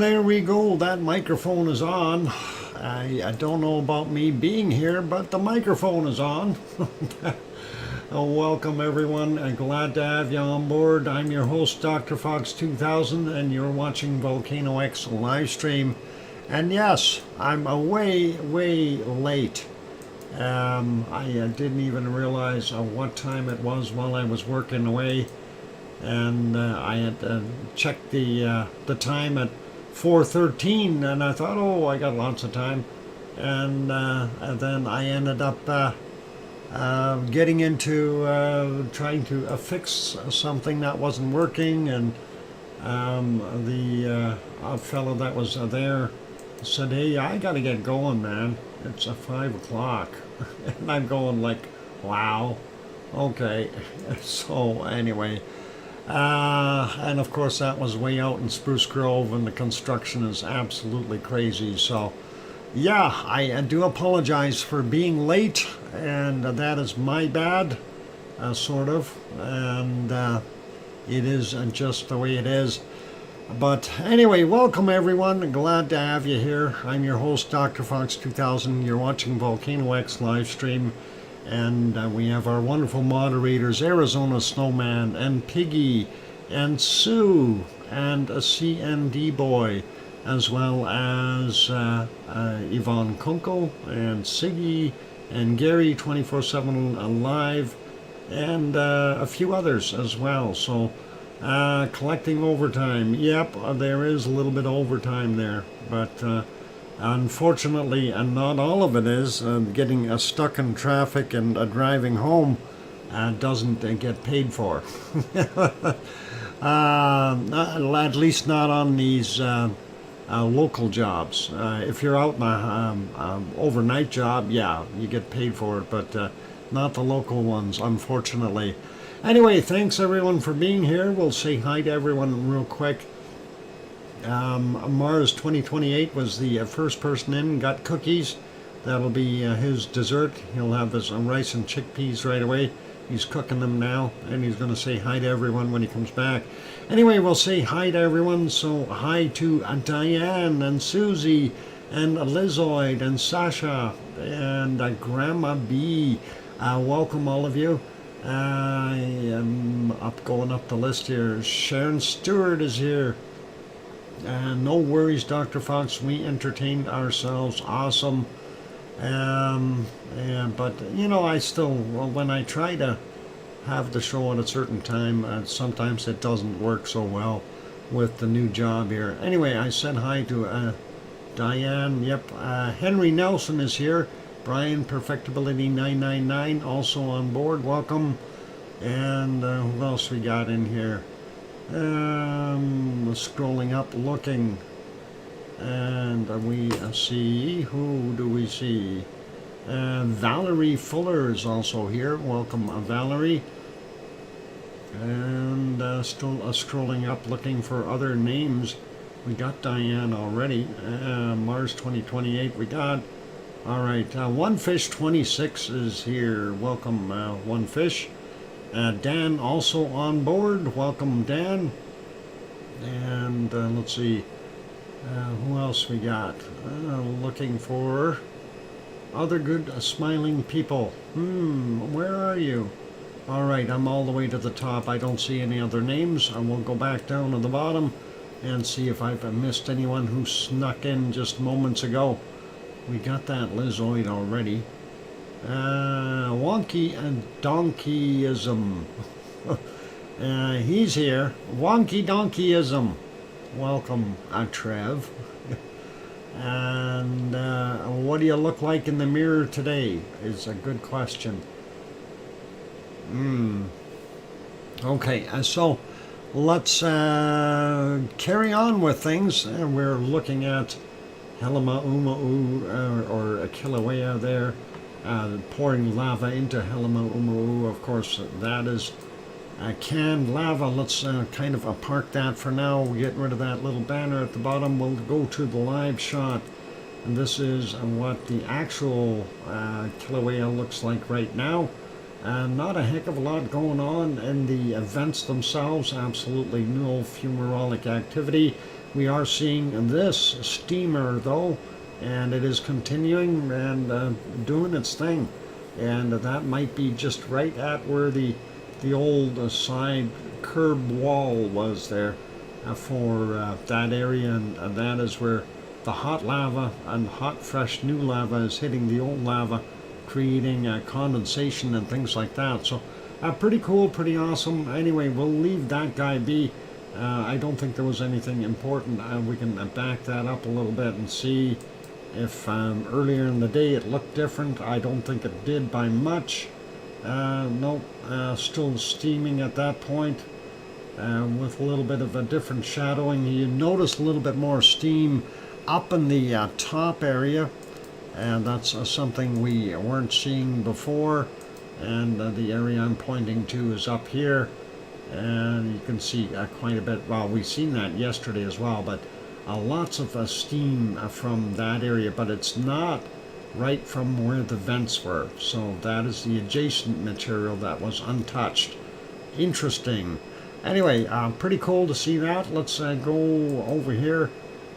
there we go. That microphone is on. I don't know about me being here, but the microphone is on. Welcome everyone. I'm glad to have you on board. I'm your host, DrFox2000, and you're watching VolcanoX live stream. And yes, I'm way late. I didn't even realize what time it was while I was working away, and I had checked the time at 4:13, and I thought, oh, I got lots of time, and then I ended up getting into trying to fix something that wasn't working, and the fellow that was there said, hey, I gotta get going, man. It's 5 o'clock. And I'm going like, wow, okay. So anyway, and of course that was way out in Spruce Grove, and the construction is absolutely crazy. So yeah, I do apologize for being late, and that is my bad, sort of, and it is just the way it is. But anyway, welcome everyone. Glad to have you here. I'm your host, DrFox2000. You're watching VolcanoX live stream, and we have our wonderful moderators, Arizona Snowman, and Piggy, and Sue, and a CND Boy, as well as Yvonne Kunkel, and Siggy, and Gary 24/7 Live, and a few others as well. So collecting overtime. Yep, there is a little bit of overtime there, but unfortunately, and not all of it is, getting stuck in traffic and driving home doesn't get paid for. At least not on these local jobs. If you're out in a overnight job, yeah, you get paid for it, but not the local ones, unfortunately. Anyway, thanks everyone for being here. We'll say hi to everyone real quick. Mars 2028 was the first person in, got cookies. That'll be his dessert. He'll have his rice and chickpeas right away. He's cooking them now, and he's going to say hi to everyone when he comes back. Anyway, we'll say hi to everyone. So hi to Diane and Susie and Lizoid and Sasha and Grandma B. Welcome all of you. I am going up the list here. Sharon Stewart is here. No worries, Dr. Fox. We entertained ourselves. Awesome. But, you know, I still, when I try to have the show at a certain time, sometimes it doesn't work so well with the new job here. Anyway, I said hi to Diane. Yep. Henry Nelson is here. Brian Perfectibility 999 also on board. Welcome. And who else we got in here? Scrolling up, looking, and we see, who do we see? Valerie Fuller is also here. Welcome, Valerie. And still scrolling up, looking for other names. We got Diane already. Mars 2028 we got. All right, One Fish 26 is here. Welcome, One Fish. Dan also on board. Welcome, Dan. And let's see, who else we got? Looking for other good smiling people. Where are you? All right, I'm all the way to the top. I don't see any other names. I will go back down to the bottom and see if I've missed anyone who snuck in just moments ago. We got that Lizoid already. Wonky and Donkeyism. He's here. Wonky Donkeyism. Welcome, Trev. And what do you look like in the mirror today is a good question. Okay, so let's carry on with things. We're looking at Helima or Kilauea there, pouring lava into Helima. Of course, that is canned lava. Let's kind of park that for now. We'll get rid of that little banner at the bottom. We'll go to the live shot. And this is what the actual Kilauea looks like right now. Not a heck of a lot going on in the events themselves, absolutely no fumarolic activity. We are seeing this steamer though, and it is continuing and doing its thing. And that might be just right at where the old side curb wall was there for that area, and that is where the hot lava and hot fresh new lava is hitting the old lava, creating condensation and things like that. So pretty cool, pretty awesome. Anyway, we'll leave that guy be. I don't think there was anything important. We can back that up a little bit and see if earlier in the day it looked different. I don't think it did by much. Nope, still steaming at that point with a little bit of a different shadowing. You notice a little bit more steam up in the top area, and that's something we weren't seeing before. And the area I'm pointing to is up here, and you can see quite a bit. Well, we've seen that yesterday as well, but lots of steam from that area, but it's not right from where the vents were. So that is the adjacent material that was untouched. Interesting. Anyway, pretty cool to see that. Let's go over here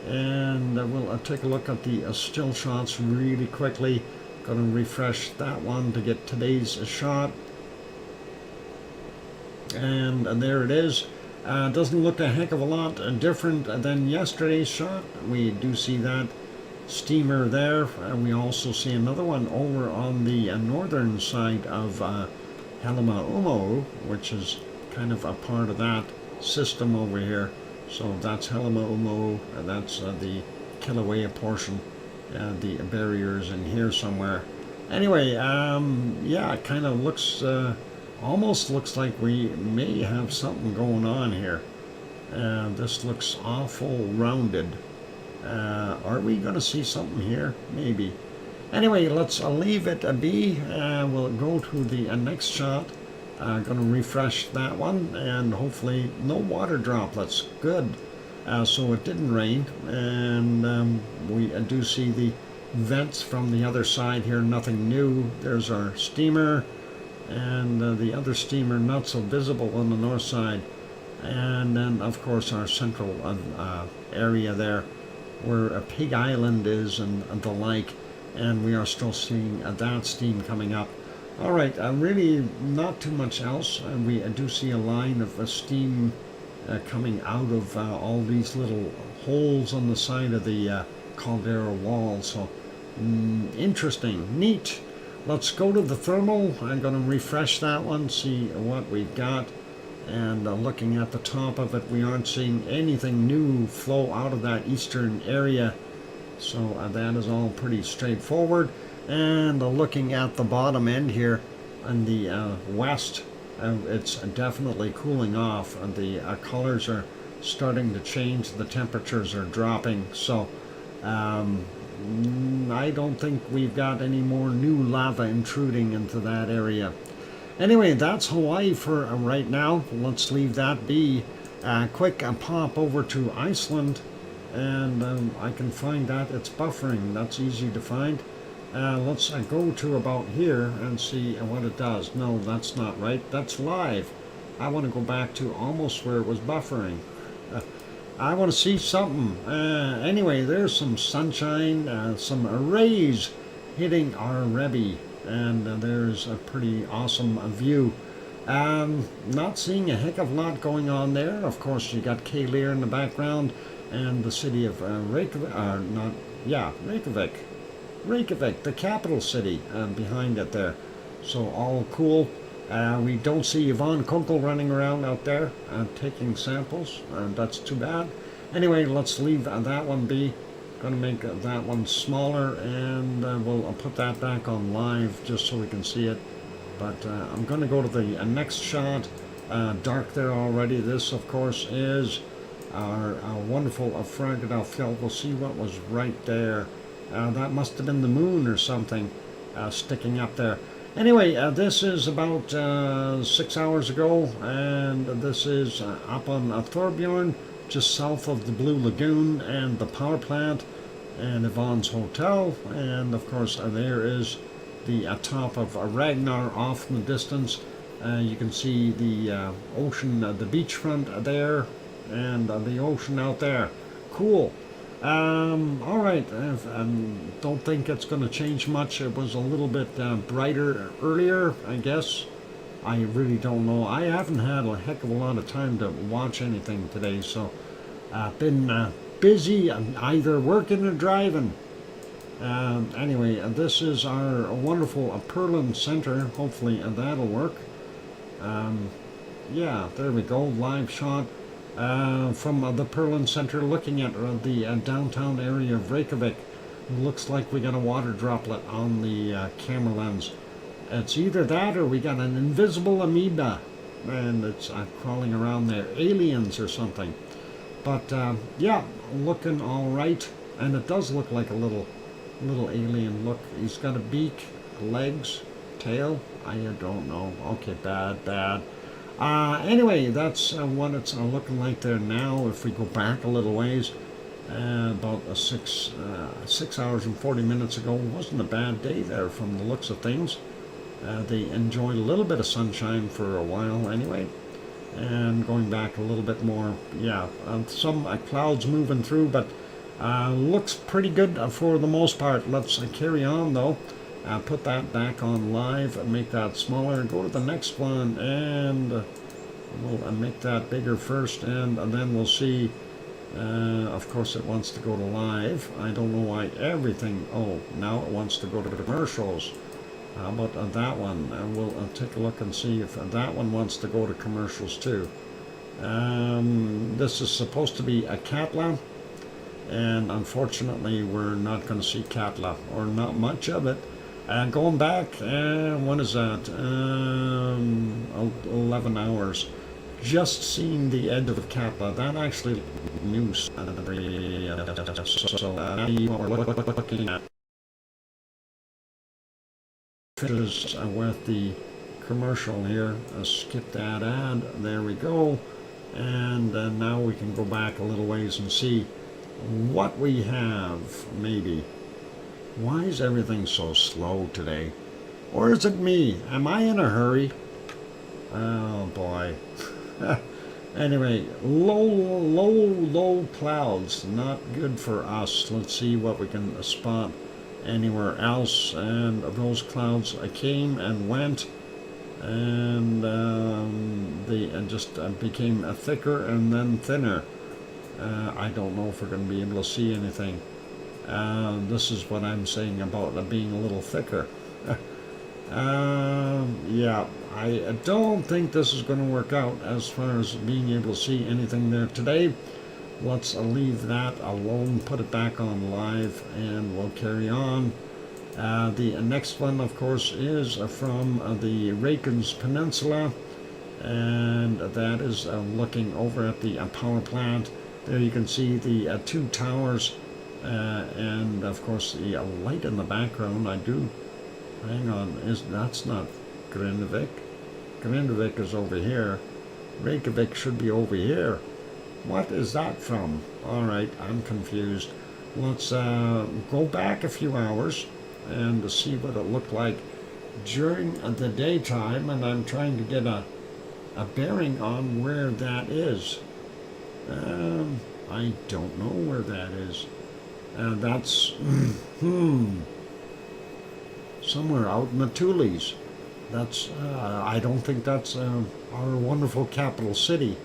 and we'll take a look at the still shots really quickly. Going to refresh that one to get today's shot. And there it is. Doesn't look a heck of a lot different than yesterday's shot. We do see that steamer there, and we also see another one over on the northern side of Halima, which is kind of a part of that system over here. So that's Halima, and that's the Kilauea portion. The barriers in here somewhere. Anyway, yeah, it kind of looks, almost looks like we may have something going on here. This looks awful rounded. Are we going to see something here? Maybe. Anyway, let's leave it be. We'll go to the next shot. Going to refresh that one, and hopefully no water droplets. Good. So it didn't rain, and we do see the vents from the other side here. Nothing new. There's our steamer, and the other steamer not so visible on the north side. And then, of course, our central area there, where a Pig Island is and the like, and we are still seeing that steam coming up. All right, really not too much else. We do see a line of steam coming out of all these little holes on the side of the caldera wall. So interesting, neat. Let's go to the thermal. I'm going to refresh that one, see what we've got. And looking at the top of it, we aren't seeing anything new flow out of that eastern area. So that is all pretty straightforward. And looking at the bottom end here on the west, it's definitely cooling off. The colors are starting to change. The temperatures are dropping. So I don't think we've got any more new lava intruding into that area. Anyway, that's Hawaii for right now. Let's leave that be. Quick pop over to Iceland, and I can find that it's buffering. That's easy to find. Let's go to about here and see what it does. No, that's not right. That's live. I want to go back to almost where it was buffering. I want to see something. Anyway, there's some sunshine, some rays hitting our Rebbe, and there's a pretty awesome view. Not seeing a heck of a lot going on there. Of course, you got Kaleir in the background, and the city of Reykjavik, the capital city, behind it there. So all cool. We don't see Yvonne Kunkel running around out there taking samples. That's too bad. Anyway, let's leave that one be. Going to make that one smaller, and we'll put that back on live just so we can see it. But I'm going to go to the next shot. Dark there already. This, of course, is our wonderful Fragile Fjeld. We'll see what was right there. That must have been the moon or something sticking up there. Anyway, this is about 6 hours ago, and this is up on Thorbjorn, just south of the Blue Lagoon and the power plant and Yvonne's hotel. And of course, there is the top of Ragnar off in the distance. You can see the ocean, the beachfront there, and the ocean out there. Cool. All right. Don't think it's going to change much. It was a little bit brighter earlier, I guess. I really don't know. I haven't had a heck of a lot of time to watch anything today, so I've been busy either working or driving. Anyway, this is our wonderful Perlin Center. Hopefully that'll work. Yeah, there we go. Live shot from the Perlin Center looking at the downtown area of Reykjavik. Looks like we got a water droplet on the camera lens. It's either that or we got an invisible amoeba and it's crawling around there. Aliens or something. But yeah, looking all right. And it does look like a little alien. Look, he's got a beak, legs, tail. I don't know. Okay, bad. Anyway, that's what it's looking like there now. If we go back a little ways, about 6 hours and 40 minutes ago, wasn't a bad day there from the looks of things. They enjoyed a little bit of sunshine for a while anyway. And going back a little bit more, yeah, some clouds moving through, but looks pretty good for the most part. Let's carry on though. Put that back on live and make that smaller. Go to the next one and we'll make that bigger first, and then we'll see. Of course it wants to go to live. I don't know why everything, oh, now it wants to go to the commercials. How about that one? We'll take a look and see if that one wants to go to commercials too. This is supposed to be a Katla, and unfortunately we're not going to see Katla, or not much of it. Going back, what is that? 11 hours. Just seeing the edge of Katla. That actually news. So you are looking at finishes with the commercial here. Skip that ad. There we go. And now we can go back a little ways and see what we have, maybe. Why is everything so slow today? Or is it me? Am I in a hurry? Oh boy. Anyway, low clouds. Not good for us. Let's see what we can spot anywhere else. And those clouds came and went, and they just became thicker and then thinner. I don't know if we're going to be able to see anything. This is what I'm saying about being a little thicker. Yeah, I don't think this is going to work out as far as being able to see anything there today. Let's leave that alone, put it back on live, and we'll carry on. The next one, of course, is from the Reykjanes Peninsula, and that is looking over at the power plant. There you can see the two towers, and of course the light in the background. Hang on, that's not Grindavik. Grindavik is over here. Reykjavik should be over here. What is that from? All right, I'm confused. Let's go back a few hours and see what it looked like during the daytime, and I'm trying to get a bearing on where that is. I don't know where that is. That's somewhere out in the Tules. That's I don't think that's our wonderful capital city.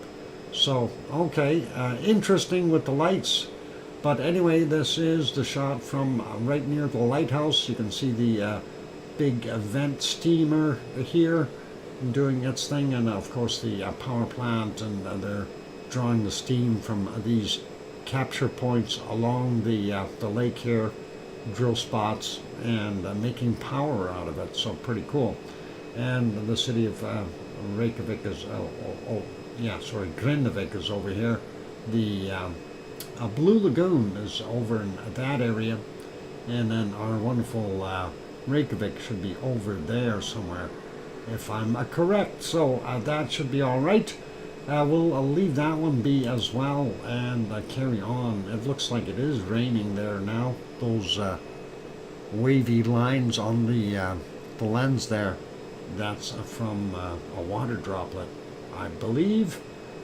So okay, interesting with the lights. But anyway, this is the shot from right near the lighthouse. You can see the big vent steamer here doing its thing, and of course the power plant, and they're drawing the steam from these capture points along the lake here, drill spots, and making power out of it. So pretty cool. And the city of Reykjavik is, Grindavik is over here. The Blue Lagoon is over in that area, and then our wonderful Reykjavik should be over there somewhere, if I'm correct. So that should be all right. We'll leave that one be as well and carry on. It looks like it is raining there now. Those wavy lines on the lens there. That's from a water droplet, I believe.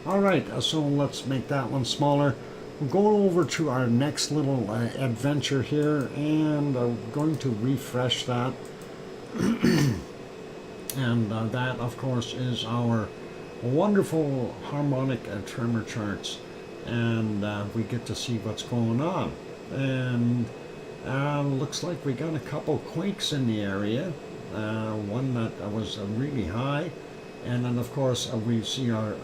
All right, so let's make that one smaller. We'll go over to our next little adventure here, and I'm going to refresh that. And that, of course, is our wonderful harmonic tremor charts, and we get to see what's going on. And looks like we got a couple quakes in the area. One that was really high, and then of course we see our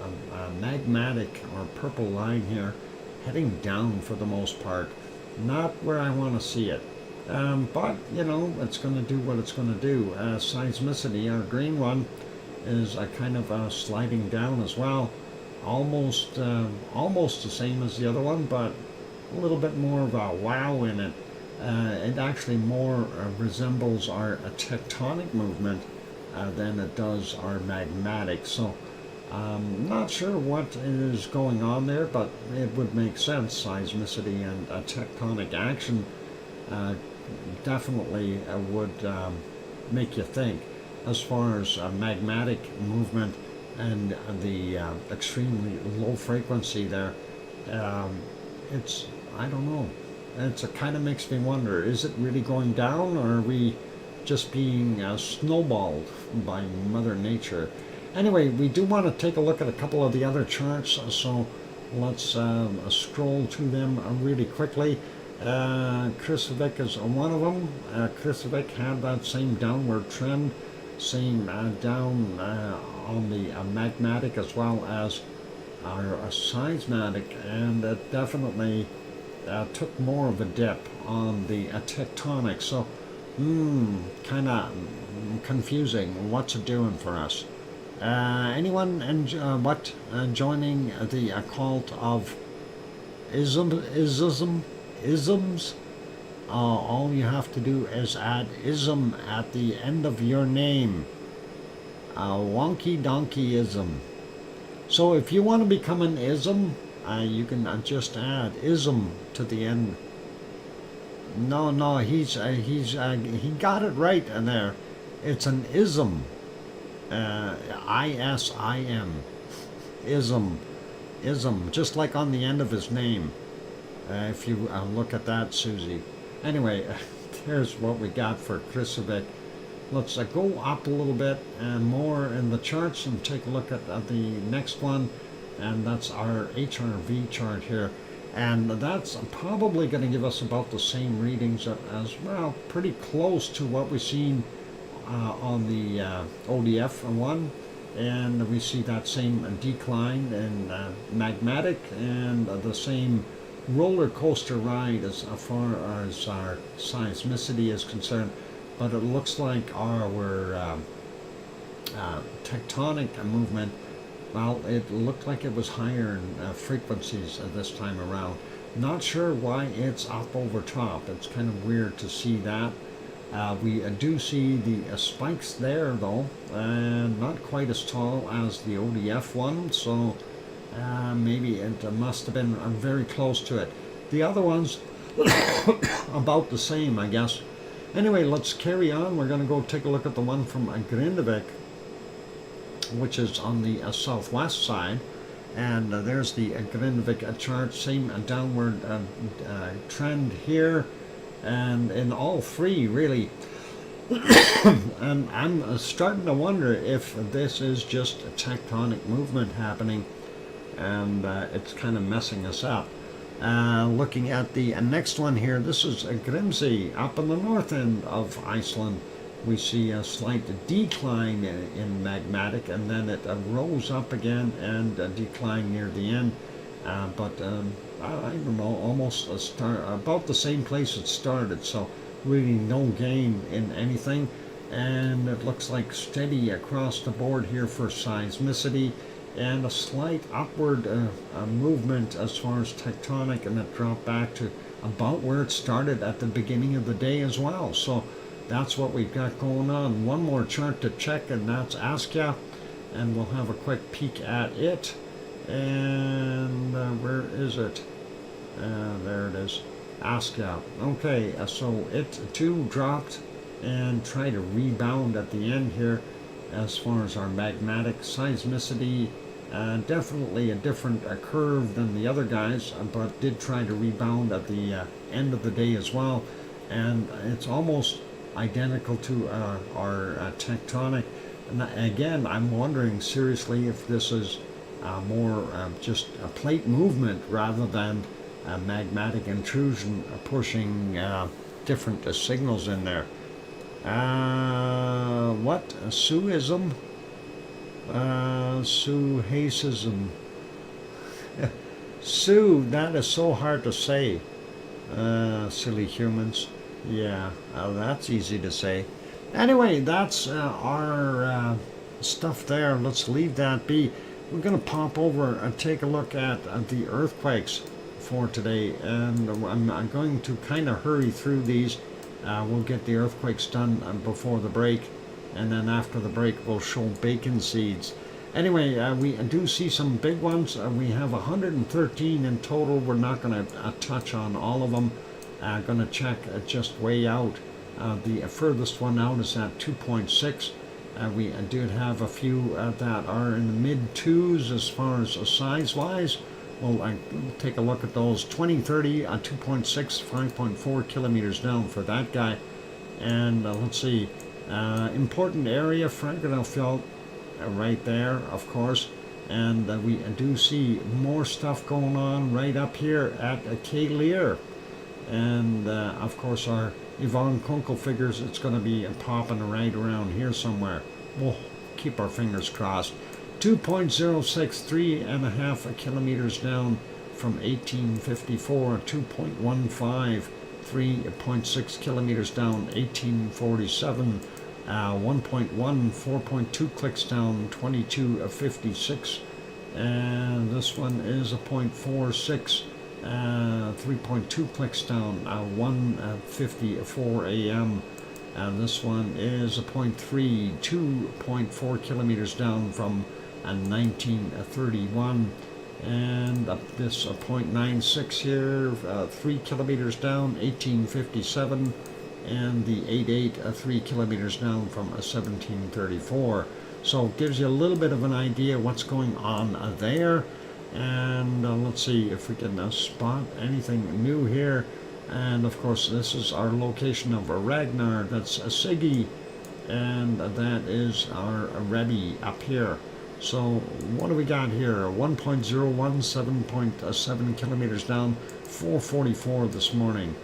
magmatic or purple line here heading down for the most part. Not where I want to see it, but you know, it's going to do what it's going to do. Seismicity, our green one, is kind of sliding down as well, almost the same as the other one, but a little bit more of a wow in it. It actually more resembles our tectonic movement than it does our magmatic. So not sure what is going on there, but it would make sense. Seismicity and tectonic action definitely would make you think. As far as magmatic movement and the extremely low frequency there, it's, I don't know. It kind of makes me wonder, is it really going down, or are we just being snowballed by Mother Nature? Anyway, we do want to take a look at a couple of the other charts, so let's scroll to them really quickly. Kristevik is one of them. Kristevik had that same downward trend, same down on the magmatic as well as our seismatic, and it definitely took more of a dip on the tectonic. So kind of confusing. What's it doing for us? Anyone joining the cult of isms? All you have to do is add ism at the end of your name. Wonky donkeyism. So if you want to become an ism, you can just add ism to the end. No, he got it right in there. It's an ism. ISIM. Ism, just like on the end of his name. If you look at that, Susie. Anyway, here's what we got for Kristevik. Let's go up a little bit and more in the charts and take a look at the next one. And that's our HRV chart here, and that's probably going to give us about the same readings as well, pretty close to what we've seen on the ODF one, and we see that same decline in magmatic and the same roller coaster ride as far as our seismicity is concerned, but it looks like our tectonic movement, well, it looked like it was higher in frequencies this time around. Not sure why it's up over top. It's kind of weird to see that. We do see the spikes there, though, and not quite as tall as the ODF one, so maybe it must have been very close to it. The other ones, about the same, I guess. Anyway, let's carry on. We're going to go take a look at the one from Grindavik, which is on the southwest side, and there's the Grindavik chart, same downward trend here, and in all three really. And I'm starting to wonder if this is just a tectonic movement happening, and it's kind of messing us up. Looking at the next one here, this is Grimsey up in the north end of Iceland. We see a slight decline in magmatic, and then it rose up again and declined near the end. But I don't know, almost about the same place it started, so really no gain in anything. And it looks like steady across the board here for seismicity, and a slight upward movement as far as tectonic, and it dropped back to about where it started at the beginning of the day as well. So that's what we've got going on. One more chart to check, and that's Askja, and we'll have a quick peek at it. And where is it? There it is. ask you. Okay, so it too dropped and tried to rebound at the end here as far as our magmatic seismicity. Definitely a different curve than the other guys, but did try to rebound at the end of the day as well. And it's almost identical to our tectonic. And again, I'm wondering seriously if this is more just a plate movement rather than magmatic intrusion pushing different signals in there. What? Suism? Suhacism. Sue, that is so hard to say. Silly humans. Yeah, that's easy to say. Anyway, that's our stuff there. Let's leave that be. We're going to pop over and take a look at the earthquakes for today, and I'm going to kind of hurry through these. We'll get the earthquakes done before the break, and then after the break we'll show bacon seeds. Anyway, we do see some big ones. We have 113 in total. We're not going to touch on all of them. Going to check just way out. The furthest one out is at 2.6. We did have a few that are in the mid twos as far as size wise. We'll take a look at those. 2030 at 2.6, 5.4 kilometers down for that guy. And let's see, important area, Frankenfeld, right there, of course. And we do see more stuff going on right up here at Cape Lear. And of course, our Yvonne Kunkel figures it's going to be popping right around here somewhere. We'll keep our fingers crossed. 2.06, 3.5 kilometers down from 1854, 2.15, 3.6 kilometers down, 1847, 1.1, 4.2 clicks down, 2256, and this one is a 0.46, 3.2 clicks down, 1:54 a.m. And this one is a 0.3, 2.4 kilometers down from 1931, and this 0.96 here, 3 kilometers down, 1857, and the 8.8, 3 kilometers down from 1734. So it gives you a little bit of an idea what's going on there. And let's see if we can spot anything new here. And of course, this is our location of Ragnar. That's Siggy, and that is our Rebbe up here. So what do we got here? 1.01, 7.7 kilometers down, 4:44 this morning.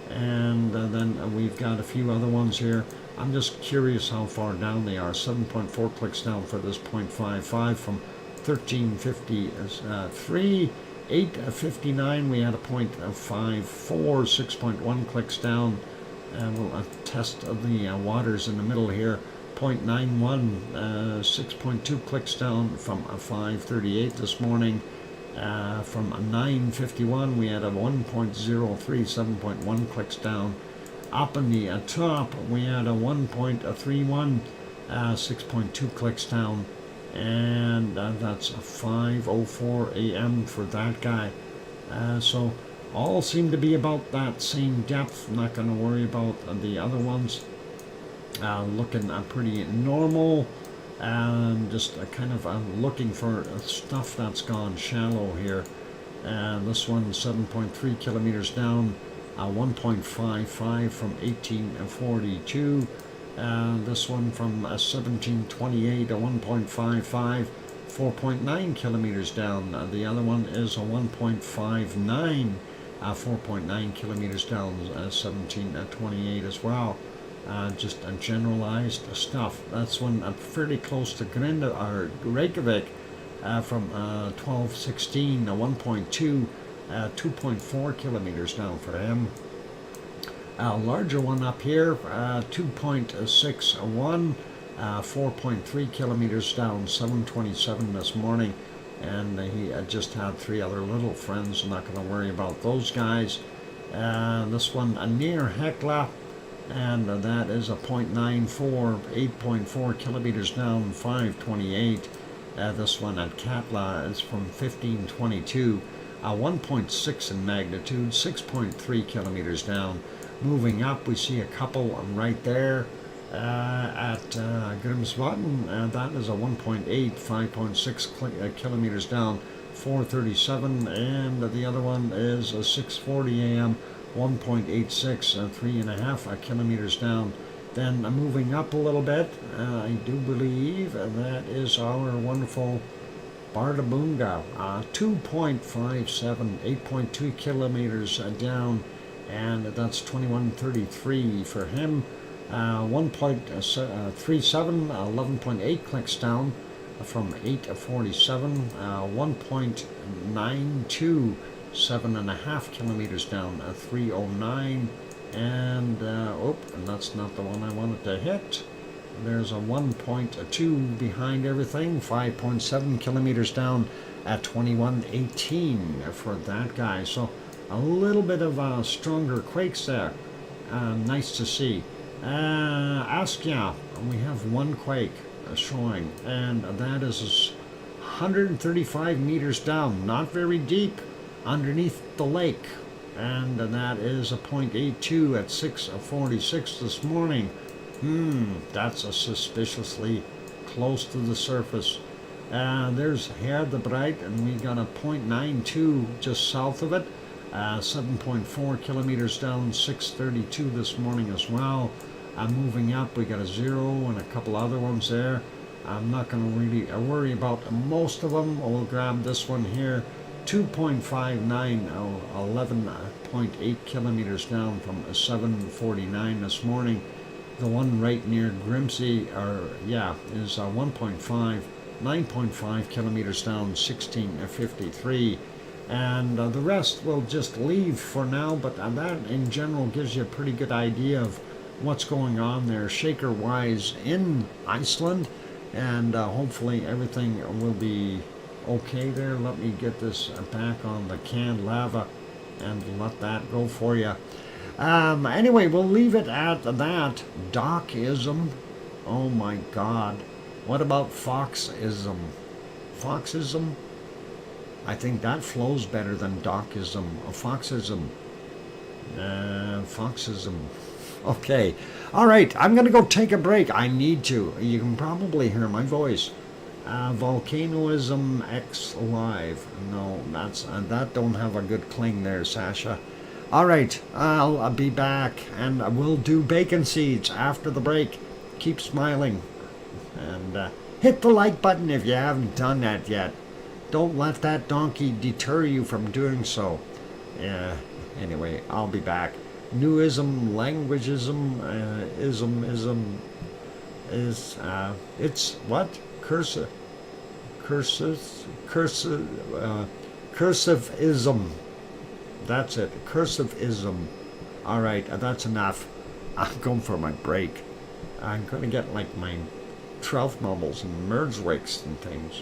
And then we've got a few other ones here. I'm just curious how far down they are. 7.4 clicks down for this 0.55 from 1353. 8:59 we had a 0.54, 6.1 clicks down, and we'll test the waters in the middle here. 0.91, 6.2 clicks down from 5:38 this morning. From 9:51 we had a 1.03, 7.1 clicks down. Up in the top we had a 1.31, 6.2 clicks down. And that's 5:04 a.m. for that guy. So all seem to be about that same depth. I'm not going to worry about the other ones. Looking pretty normal. Just kind of looking for stuff that's gone shallow here. This one 7.3 kilometers down, 1.55 from 1842. This one from 1728, a 1.55, 4.9 kilometers down. The other one is a 1.59, 4.9 kilometers down, 1728 as well. Just generalized stuff. That's one fairly close to Grinda, or Reykjavik, from 1216, a 1.2, 2.4 kilometers down for him. A larger one up here, 2.61, 4.3 kilometers down, 7:27 this morning, and he just had 3 other little friends. I'm not going to worry about those guys. This one near Hekla, and that is a 0.94, 8.4 kilometers down, 5:28. This one at Katla is from 1522, 1.6 in magnitude, 6.3 kilometers down. Moving up, we see a couple right there at Grimsvatn. That is a 1.8, 5.6 kilometers down, 4:37, and the other one is a 6:40 a.m., 1.86, 3.5 kilometers down. Then moving up a little bit, I do believe that is our wonderful Bardabunga, 2.57, 8.2 kilometers down, and that's 21:33 for him. 1.37, 11.8 clicks down from 8:47, 1.92, 7.5 kilometers down, 3:09, and and that's not the one I wanted to hit. There's a 1.2 behind everything, 5.7 kilometers down at 21:18 for that guy. So a little bit of stronger quakes there. Nice to see. Askia, we have one quake showing, and that is 135 meters down, not very deep, underneath the lake. And that is a 0.82 at 6:46 this morning. That's a suspiciously close to the surface. There's Herdebreit, and we got a 0.92 just south of it. 7.4 kilometers down, 6:32 this morning as well. Moving up, we got a 0 and a couple other ones there. I'm not going to really worry about most of them. We'll grab this one here, 2.59, 11.8 kilometers down from 7:49 this morning. The one right near Grimsby, is 1.5, 9.5 kilometers down, 16:53. And the rest we'll just leave for now, but that in general gives you a pretty good idea of what's going on there shaker-wise in Iceland, and hopefully everything will be okay there. Let me get this back on the canned lava and let that go for you. Anyway, we'll leave it at that. Docism. Oh my God. What about Foxism? Foxism? I think that flows better than Docism. Foxism. Foxism. Okay. All right. I'm going to go take a break. I need to. You can probably hear my voice. Volcanoism X Live. No, that don't have a good cling there, Sasha. All right, I'll be back, and we'll do bacon seeds after the break. Keep smiling, and hit the like button if you haven't done that yet. Don't let that donkey deter you from doing so. Anyway, I'll be back. Newism, languageism, ism is it's what? Cursivism. That's it. Cursivism. All right, that's enough. I'm going for my break. I'm going to get like my trout mumbles and mergewicks and things.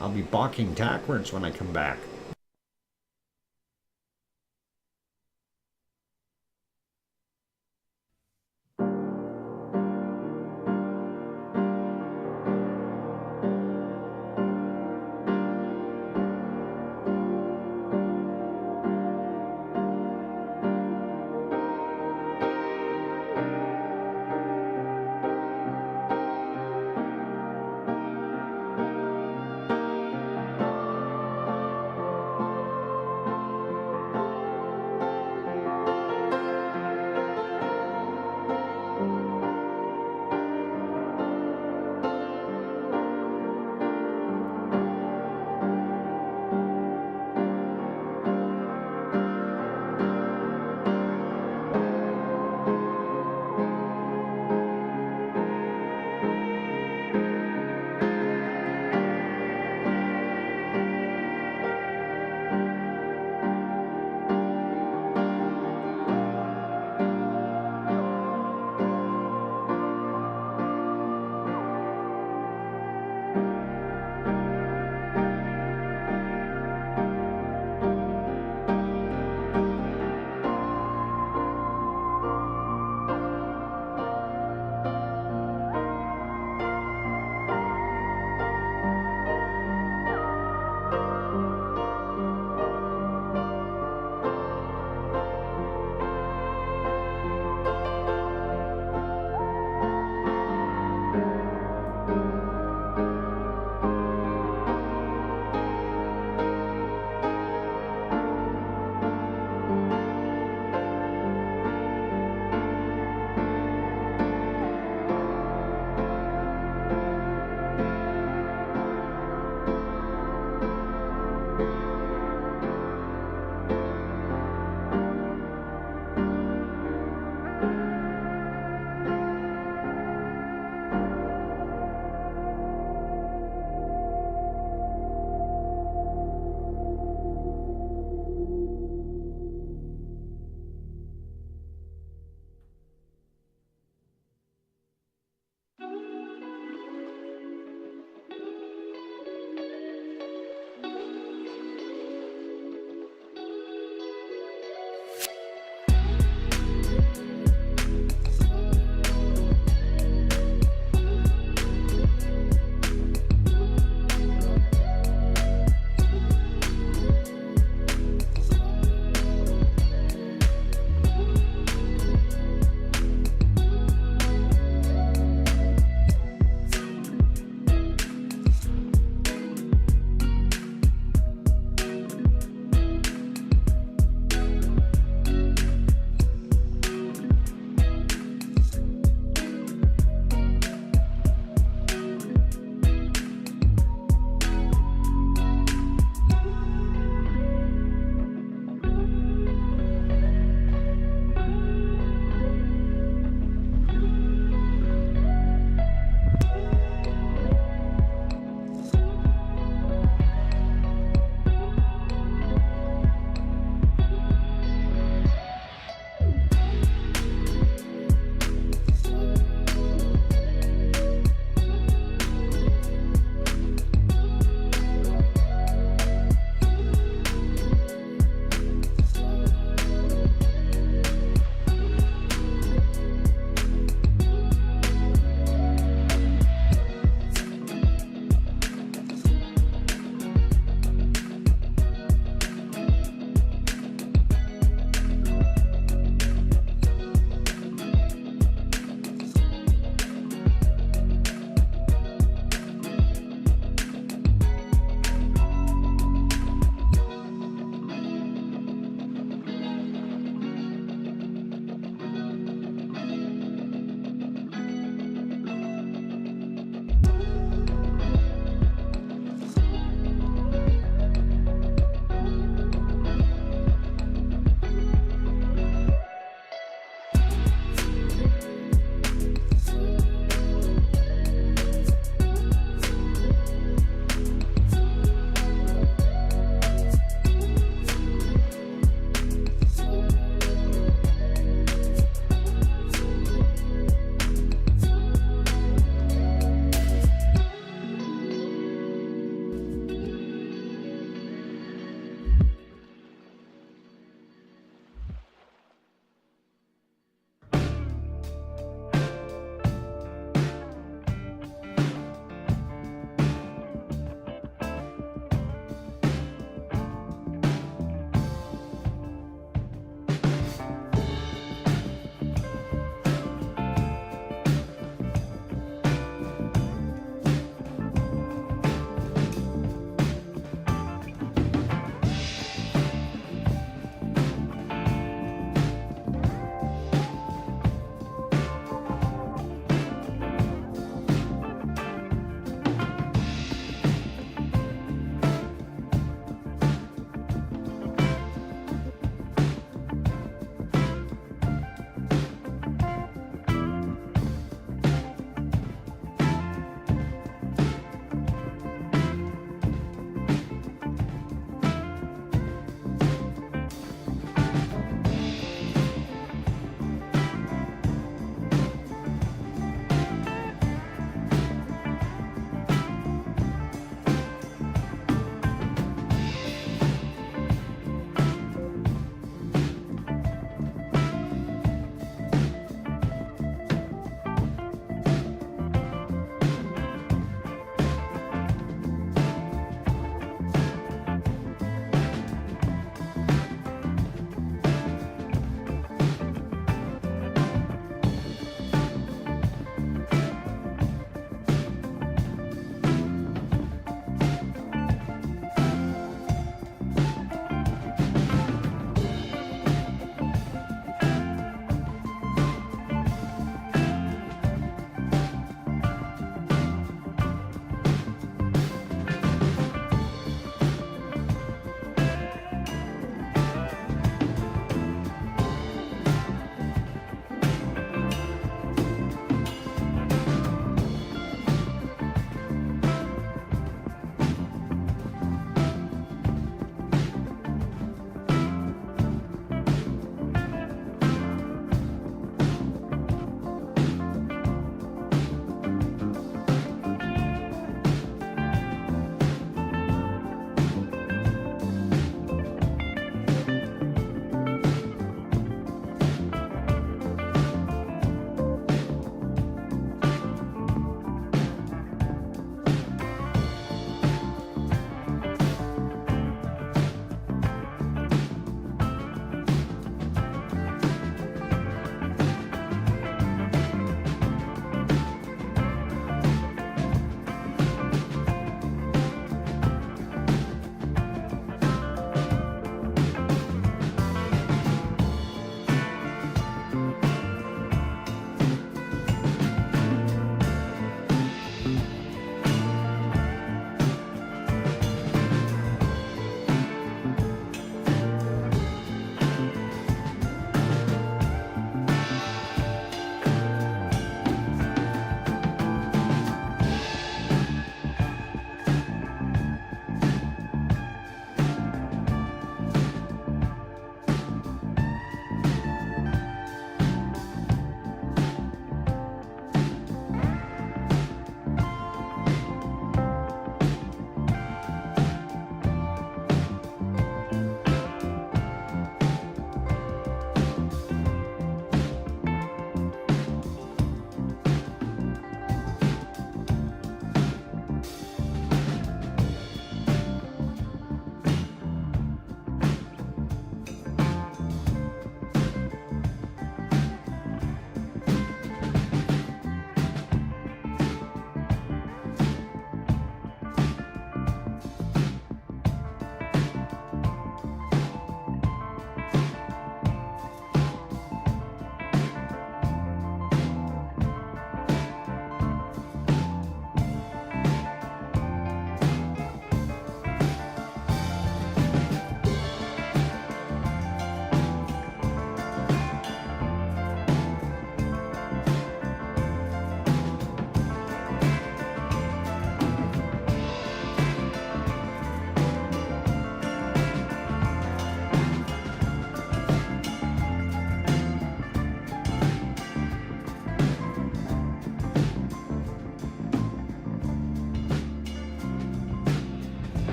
I'll be balking backwards when I come back.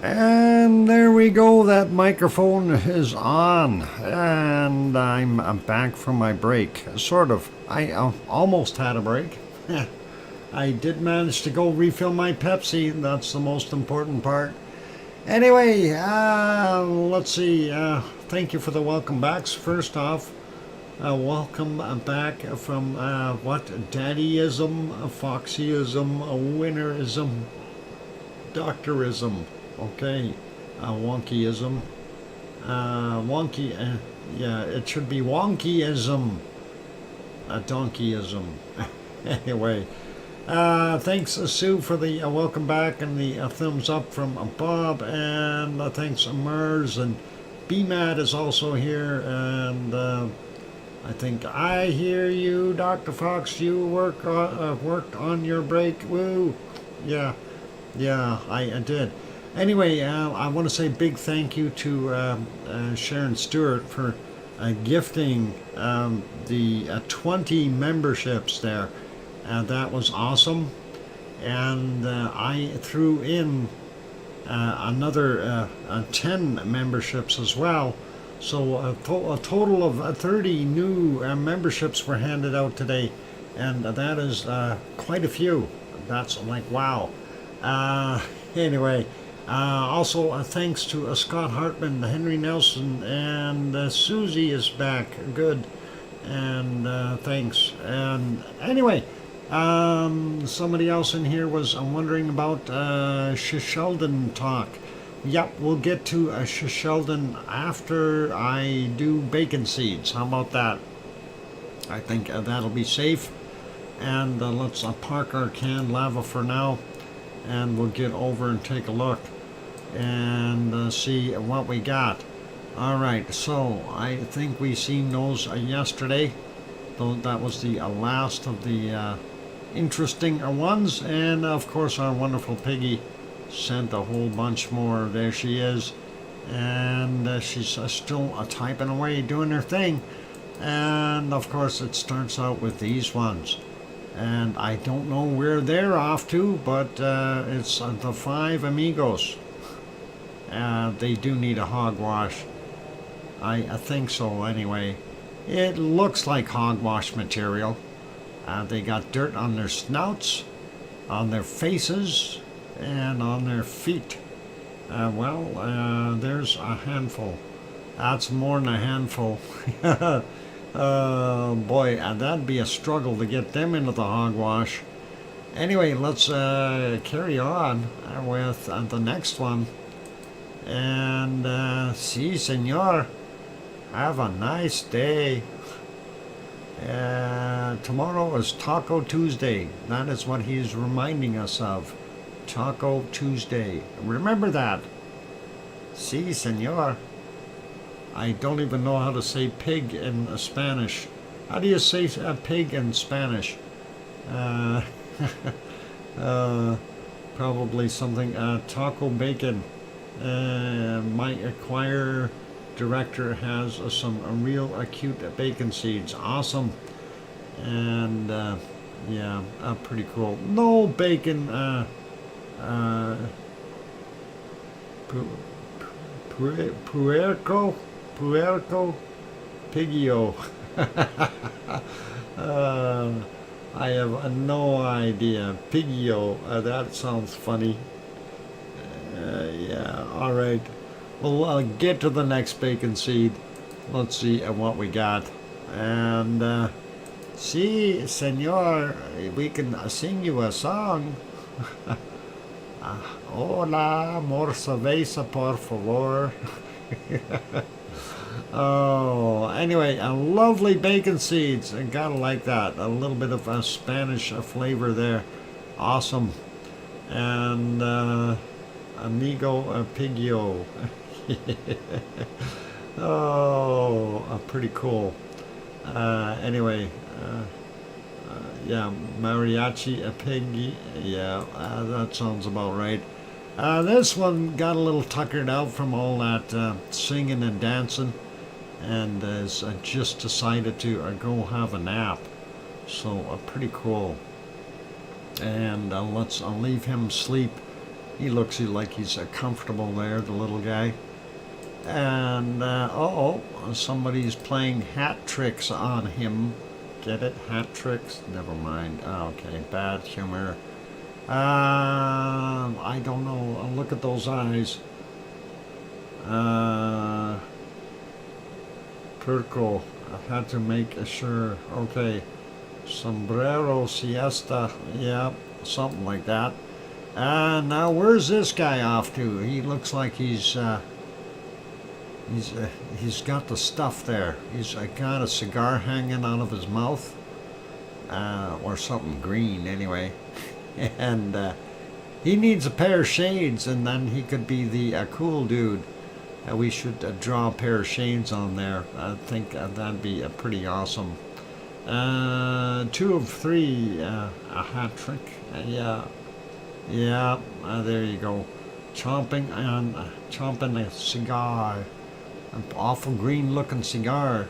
And there we go, that microphone is on, and I'm back from my break. Sort of. I almost had a break. I did manage to go refill my Pepsi, that's the most important part. Anyway, let's see, thank you for the welcome backs. First off, welcome back from, daddyism, foxyism, winterism, doctorism. Okay, wonkyism, wonky, yeah, it should be wonkyism, donkeyism. Anyway, thanks Sue for the welcome back and the thumbs up from Bob, and thanks Mers, and BMAD is also here, and I think I hear you, Dr. Fox, you worked on your break, woo, yeah, I did. Anyway, I want to say big thank you to Sharon Stewart for gifting the 20 memberships there. That was awesome. And I threw in another 10 memberships as well. So a total of 30 new memberships were handed out today. And that is quite a few. That's like, wow. Anyway. Also, thanks to Scott Hartman, Henry Nelson, and Susie is back. Good. And thanks. And anyway, somebody else in here was wondering about Sheldon talk. Yep, we'll get to Sheldon after I do bacon seeds. How about that? I think that'll be safe. And let's park our canned lava for now. And we'll get over and take a look and see what we got. Alright, so I think we seen those yesterday, though that was the last of the interesting ones, and of course our wonderful Piggy sent a whole bunch more. There she is, and she's still typing away, doing her thing, and of course it starts out with these ones. And I don't know where they're off to, but it's the 5 amigos. They do need a hogwash. I think so anyway. It looks like hogwash material. They got dirt on their snouts, on their faces, and on their feet. There's a handful. That's more than a handful. Boy, that'd be a struggle to get them into the hogwash. Anyway, let's carry on with the next one. And, si, senor. Have a nice day. Tomorrow is Taco Tuesday. That is what he's reminding us of. Taco Tuesday. Remember that. Si, senor. I don't even know how to say pig in Spanish. How do you say pig in Spanish? Probably something, taco bacon. My choir director has some real cute bacon seeds. Awesome. And, yeah, pretty cool. No bacon, puerco, pigio. I have no idea. Pigio, that sounds funny. Yeah, alright. We'll get to the next bacon seed. Let's see what we got. And, si, senor, we can sing you a song. Hola, more cerveza, por favor. Oh, anyway, lovely bacon seeds. I gotta like that. A little bit of a Spanish flavor there. Awesome. And amigo pigio. Oh, pretty cool. Anyway, yeah, mariachi piggy. Yeah, that sounds about right. This one got a little tuckered out from all that singing and dancing, and has just decided to go have a nap. So pretty cool. And let's leave him sleep. He looks like he's comfortable there, the little guy. And, uh-oh, somebody's playing hat tricks on him. Get it? Hat tricks? Never mind. Okay, bad humor. I don't know. Look at those eyes. Turco. I had to make sure. Okay. Sombrero siesta. Yeah, something like that. Now where's this guy off to? He looks like he's got the stuff there. He's got a cigar hanging out of his mouth, or something green anyway. And he needs a pair of shades, and then he could be the cool dude. We should draw a pair of shades on there. I think that'd be pretty awesome. 2 of 3, a hat trick. Yeah, there you go. Chomping a cigar. An awful green looking cigar.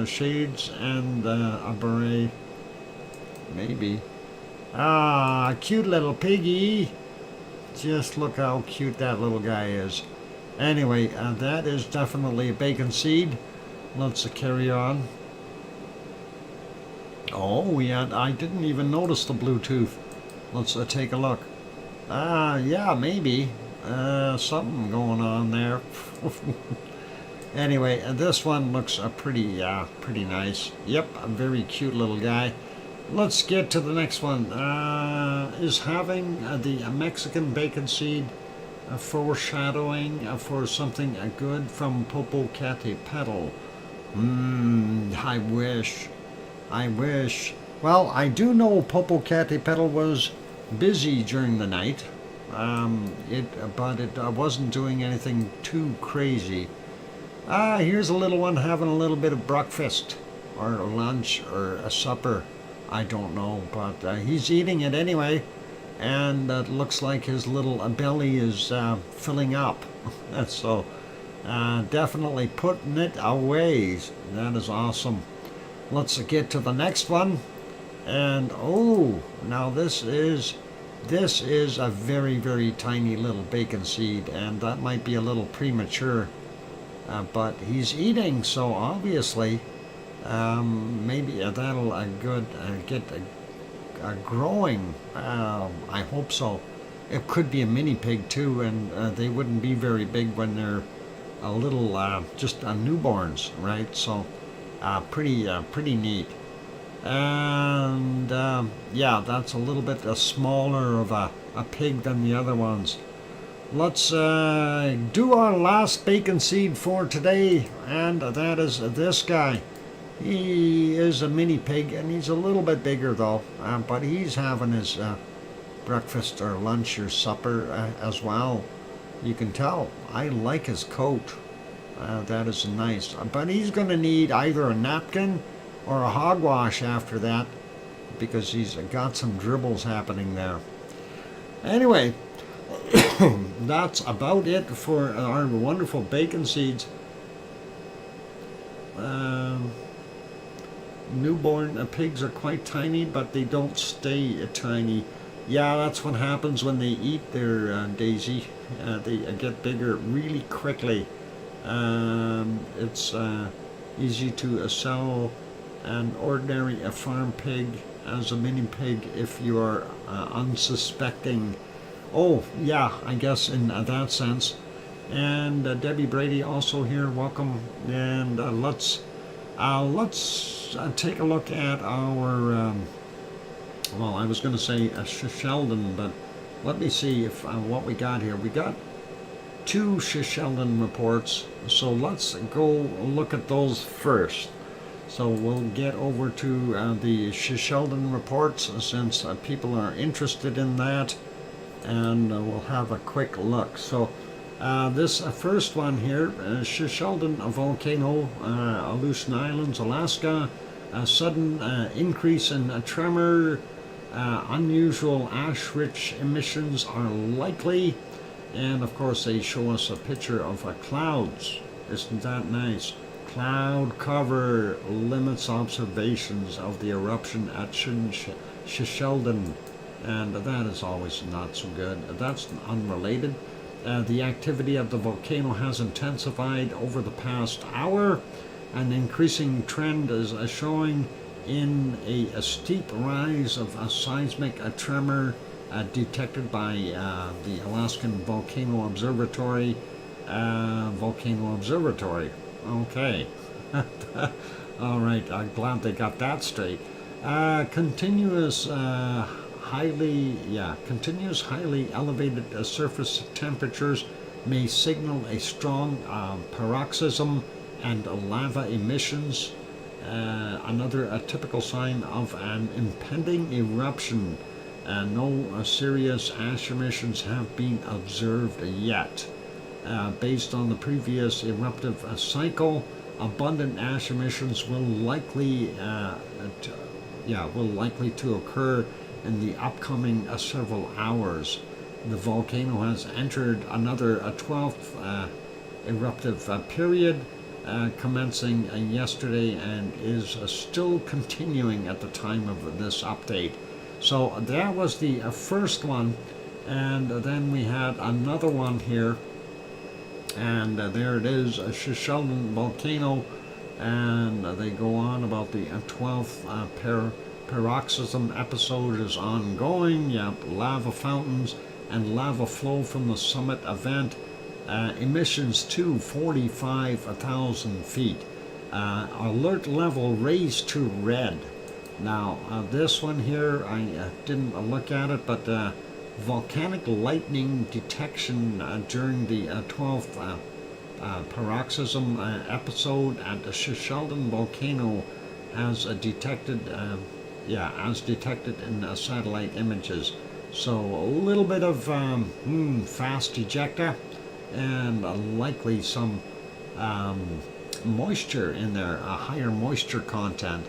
Shades and a beret. Maybe. Cute little piggy. Just look how cute that little guy is. Anyway, that is definitely a bacon seed. Let's carry on. Oh, I didn't even notice the Bluetooth. Let's take a look. Yeah, maybe. Something going on there. Anyway, this one looks pretty nice. Yep, a very cute little guy. Let's get to the next one. Is having the Mexican bacon seed foreshadowing for something good from Popocatépetl? I wish. Well, I do know Popocatépetl was busy during the night. But it wasn't doing anything too crazy. Here's a little one having a little bit of breakfast, or a lunch, or a supper. I don't know, but he's eating it anyway, and it looks like his little belly is filling up. So, definitely putting it away. That is awesome. Let's get to the next one. And, oh, now this is a very, very tiny little bacon seed, and that might be a little premature. But he's eating, so obviously, maybe that'll get growing. I hope so. It could be a mini pig too, and they wouldn't be very big when they're a little, just newborns, right? So, pretty neat. And yeah, that's a little bit smaller of a pig than the other ones. Let's do our last bacon seed for today, and that is this guy. He is a mini pig, and he's a little bit bigger though, but he's having his breakfast or lunch or supper as well. You can tell. I like his coat. That is nice. But he's going to need either a napkin or a hogwash after that, because he's got some dribbles happening there. Anyway, that's about it for our wonderful bacon seeds. Newborn pigs are quite tiny, but they don't stay tiny. Yeah, that's what happens when they eat their daisy. They get bigger really quickly. It's easy to sell an ordinary farm pig as a mini pig if you are unsuspecting. Oh, yeah, I guess in that sense. And Debbie Brady also here, welcome. And let's take a look at our, well, I was going to say Sheldon, but let me see if what we got here. We got 2 Sheldon reports, so let's go look at those first. So we'll get over to the Sheldon reports, since people are interested in that, and we'll have a quick look. So this first one here, Sheldon volcano, Aleutian Islands, Alaska, a sudden increase in tremor, unusual ash-rich emissions are likely, and of course they show us a picture of clouds. Isn't that nice? Cloud cover limits observations of the eruption at Sheldon. and that is always not so good. That's unrelated. The activity of the volcano has intensified over the past hour. An increasing trend is showing in a steep rise of a seismic tremor detected by the Alaskan Volcano Observatory. Okay. All right, I'm glad they got that straight. Continuous highly elevated surface temperatures may signal a strong paroxysm and lava emissions. Another typical sign of an impending eruption. No serious ash emissions have been observed yet. Based on the previous eruptive cycle, abundant ash emissions will likely to occur in the upcoming several hours. The volcano has entered another 12th eruptive period, commencing yesterday, and is still continuing at the time of this update. So that was the first one, and then we had another one here, and there it is, a Shishaldin volcano, and they go on about the 12th paroxysm episode is ongoing. Yep, lava fountains and lava flow from the summit event. Emissions to 45,000 feet. Alert level raised to red. Now, this one here, I didn't look at it, but volcanic lightning detection during the 12th paroxysm episode at the Shishaldin volcano as detected in satellite images. So a little bit of fast ejecta, and likely some moisture in there, a higher moisture content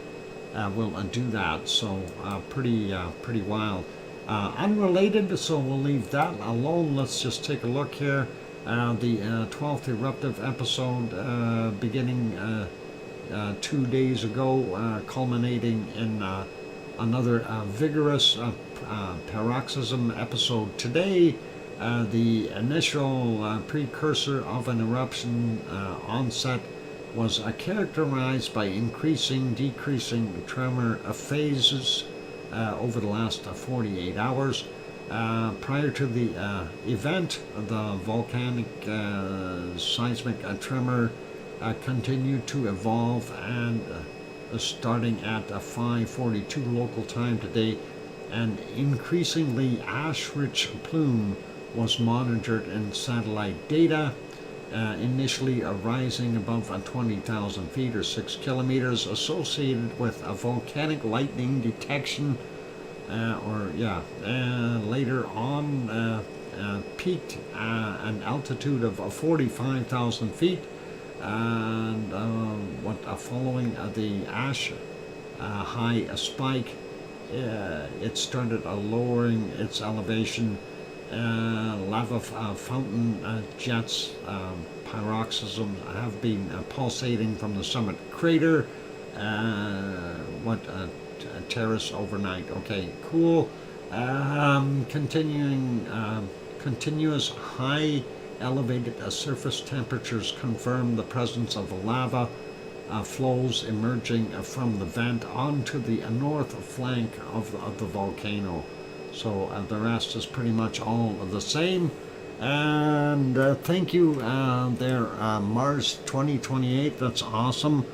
will do that. So pretty wild. Unrelated, so we'll leave that alone. Let's just take a look here. The 12th eruptive episode beginning 2 days ago, culminating in another vigorous paroxysm episode today. The initial precursor of an eruption onset was characterized by decreasing tremor phases over the last 48 hours. Prior to the event, the volcanic seismic tremor continued to evolve, and starting at 5:42 local time today, an increasingly ash-rich plume was monitored in satellite data, initially rising above 20,000 feet or 6 kilometers, associated with a volcanic lightning detection, later on peaked an altitude of 45,000 feet, and following the ash high spike, it started lowering its elevation. Lava fountain jets, paroxysms have been pulsating from the summit crater. Terrace overnight. Okay, cool. Continuous high elevated surface temperatures confirm the presence of lava flows emerging from the vent onto the north flank of the volcano. So the rest is pretty much all the same. And thank you there, Mars 2028. That's awesome.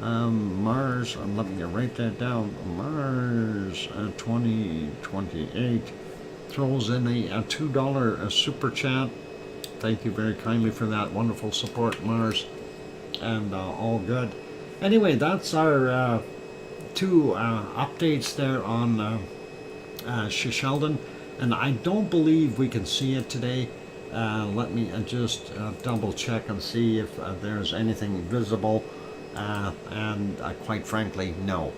Mars, let me write that down. Mars 2028 throws in a $2 super chat. Thank you very kindly for that wonderful support, Mars. And all good. Anyway, that's our two updates there on Shishaldin, and I don't believe we can see it today. Let me just double check and see if there's anything visible, and quite frankly, no.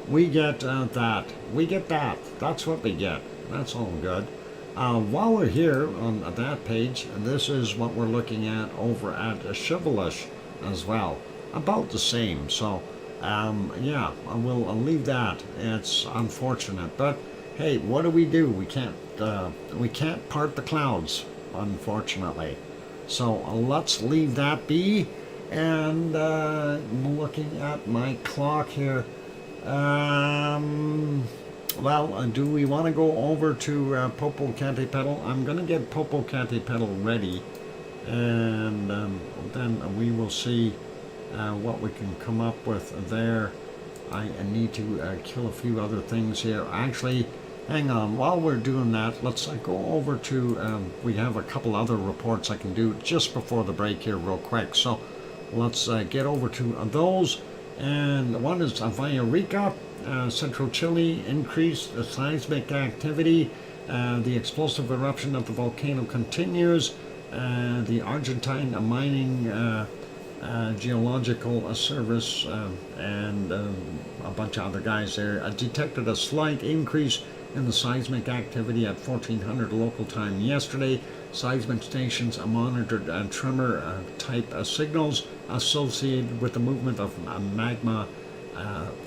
We get that. That's what we get. That's all good. While we're here on that page, this is what we're looking at over at Shivelish as well. About the same. So Yeah, I'll leave that. It's unfortunate, but hey, what do? We can't part the clouds, unfortunately. So let's leave that be. And looking at my clock here, well, do we want to go over to Popocatépetl? I'm going to get Popocatépetl ready, and then we will see what we can come up with there. I need to kill a few other things here. Actually, hang on. While we're doing that, let's go over to, we have a couple other reports I can do just before the break here real quick. So let's get over to those. And one is Villarrica, Central Chile, increased seismic activity. The explosive eruption of the volcano continues. The Argentine mining geological service and a bunch of other guys there detected a slight increase in the seismic activity at 1400 local time yesterday. Seismic stations monitored tremor type signals associated with the movement of magma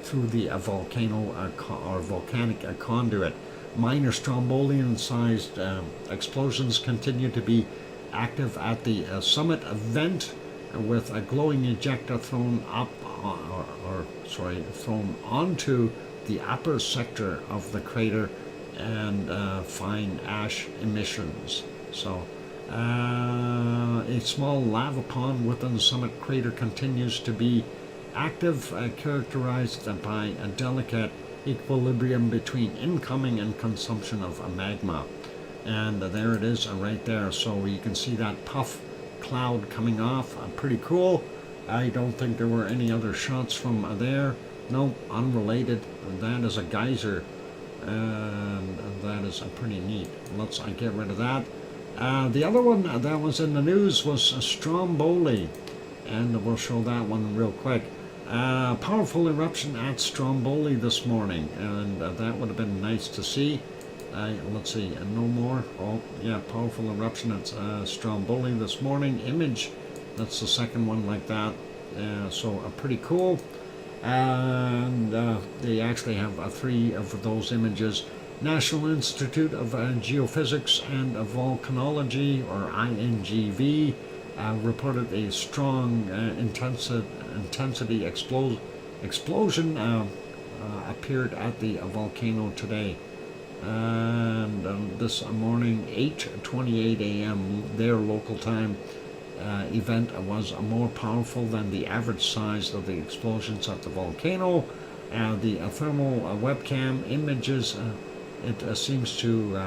through the volcano or volcanic conduit. Minor strombolian-sized explosions continue to be active at the summit vent, with a glowing ejecta thrown up, thrown onto the upper sector of the crater, and fine ash emissions. So, a small lava pond within the summit crater continues to be active, characterized by a delicate equilibrium between incoming and consumption of magma. And there it is right there. So you can see that puff cloud coming off. Pretty cool. I don't think there were any other shots from there. No, unrelated. That is a geyser, and that is pretty neat. Let's get rid of that. The other one that was in the news was Stromboli, and we'll show that one real quick. Powerful eruption at Stromboli this morning, and that would have been nice to see. Let's see, no more. Oh, yeah, powerful eruption at Stromboli this morning. Image, that's the second one like that. So pretty cool. And they actually have 3 of those images. National Institute of Geophysics and Volcanology, or INGV, reported a strong intensity explosion appeared at the volcano today. And this morning, 8:28 a.m. their local time, event was more powerful than the average size of the explosions at the volcano. The thermal webcam images, it seems to,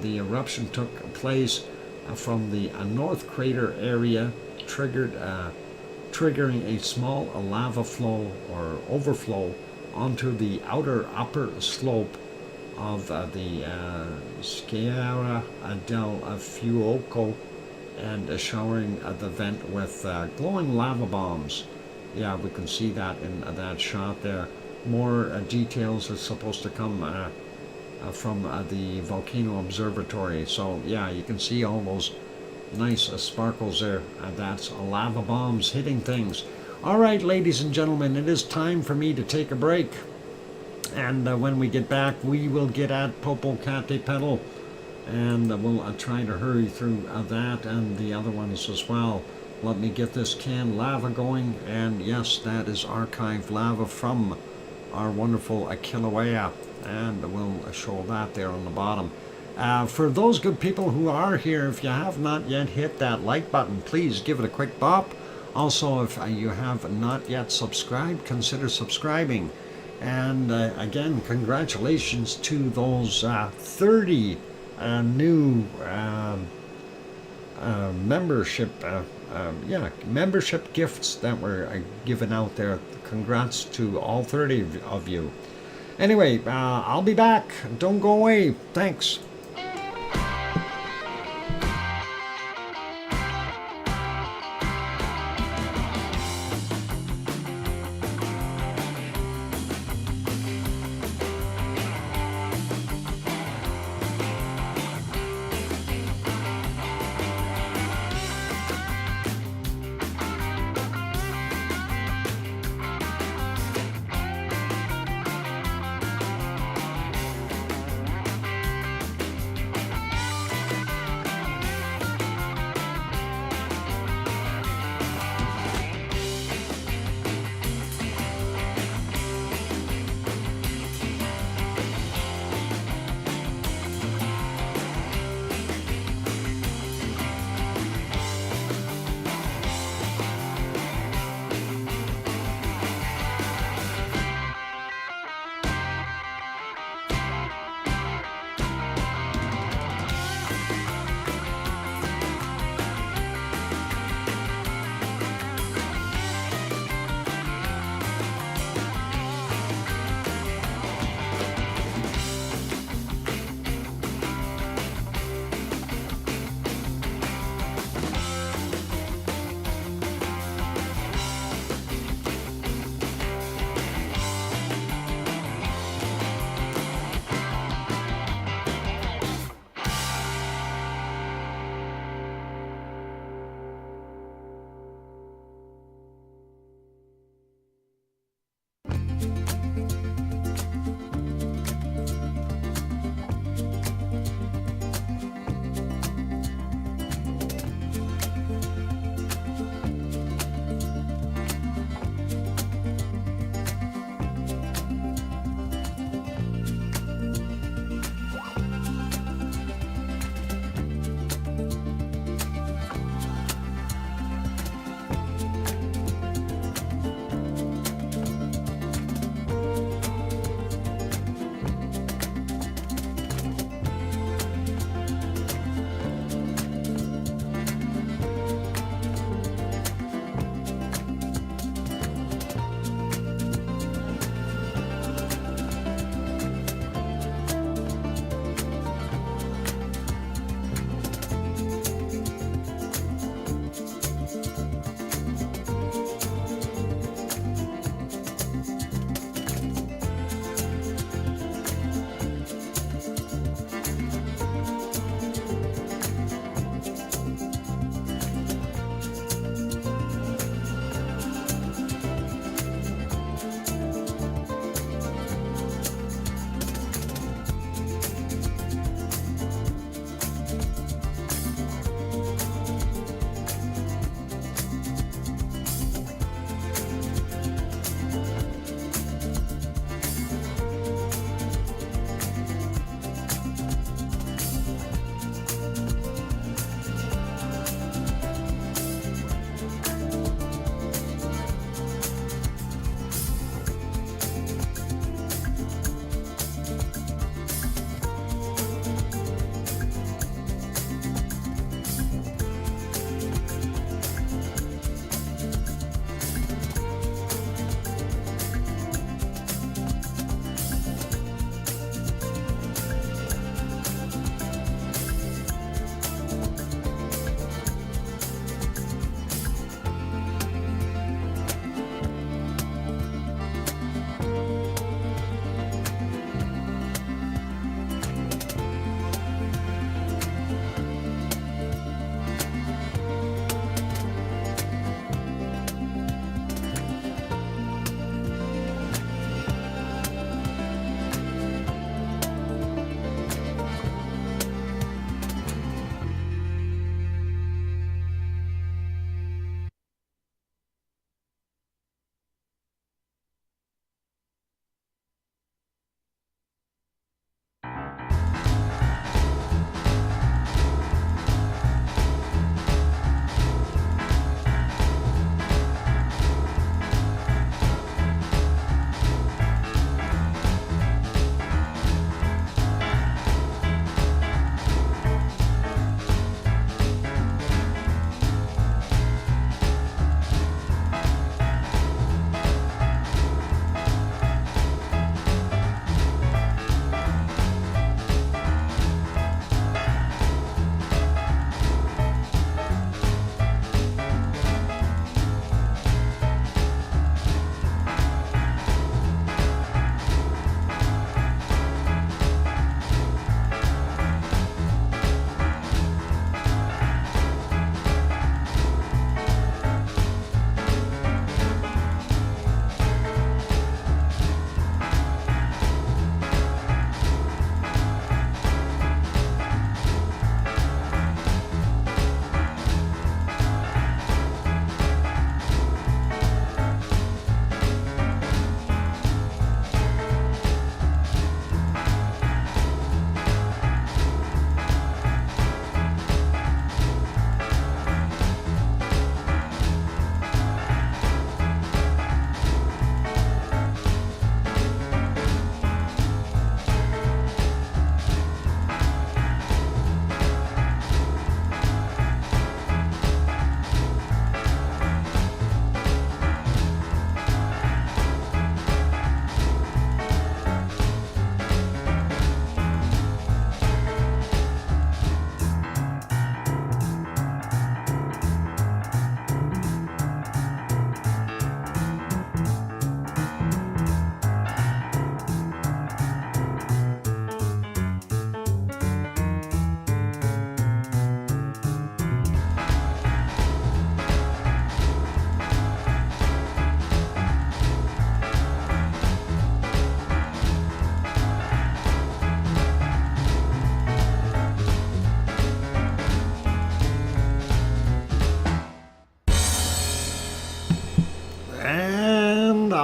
the eruption took place from the north crater area, triggering a small lava flow or overflow onto the upper slope of the Sierra del Fuoco, and showering the vent with glowing lava bombs. Yeah, we can see that in that shot there. More details are supposed to come from the Volcano Observatory. So yeah, you can see all those nice sparkles there. That's lava bombs hitting things. All right, ladies and gentlemen, it is time for me to take a break. And when we get back, we will get at Popocatépetl, and we'll try to hurry through that and the other ones as well. Let me get this canned lava going, and yes, that is archived lava from our wonderful Kilauea, and we'll show that there on the bottom. For those good people who are here, if you have not yet hit that like button, please give it a quick bop. Also, if you have not yet subscribed, consider subscribing. And again, congratulations to those 30 new membership gifts that were given out there. Congrats to all 30 of you. Anyway, I'll be back. Don't go away. Thanks.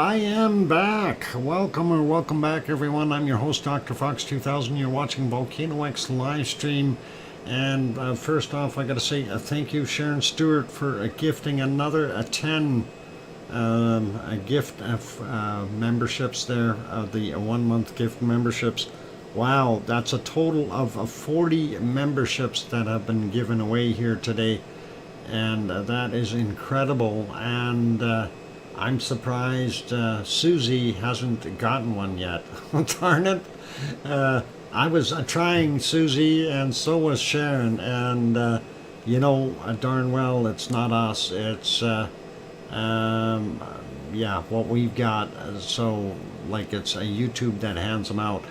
I am back. Welcome back, everyone. I'm your host, DrFox2000. You're watching VolcanoX live stream. And first off, I got to say thank you, Sharon Stewart, for gifting another 10 a gift of memberships there, the 1 month gift memberships. Wow, that's a total of 40 memberships that have been given away here today. And that is incredible. And I'm surprised Susie hasn't gotten one yet. Darn it. I was trying, Susie, and so was Sharon. And, you know, darn well, it's not us. It's, yeah, what we've got. So, like, it's a YouTube that hands them out.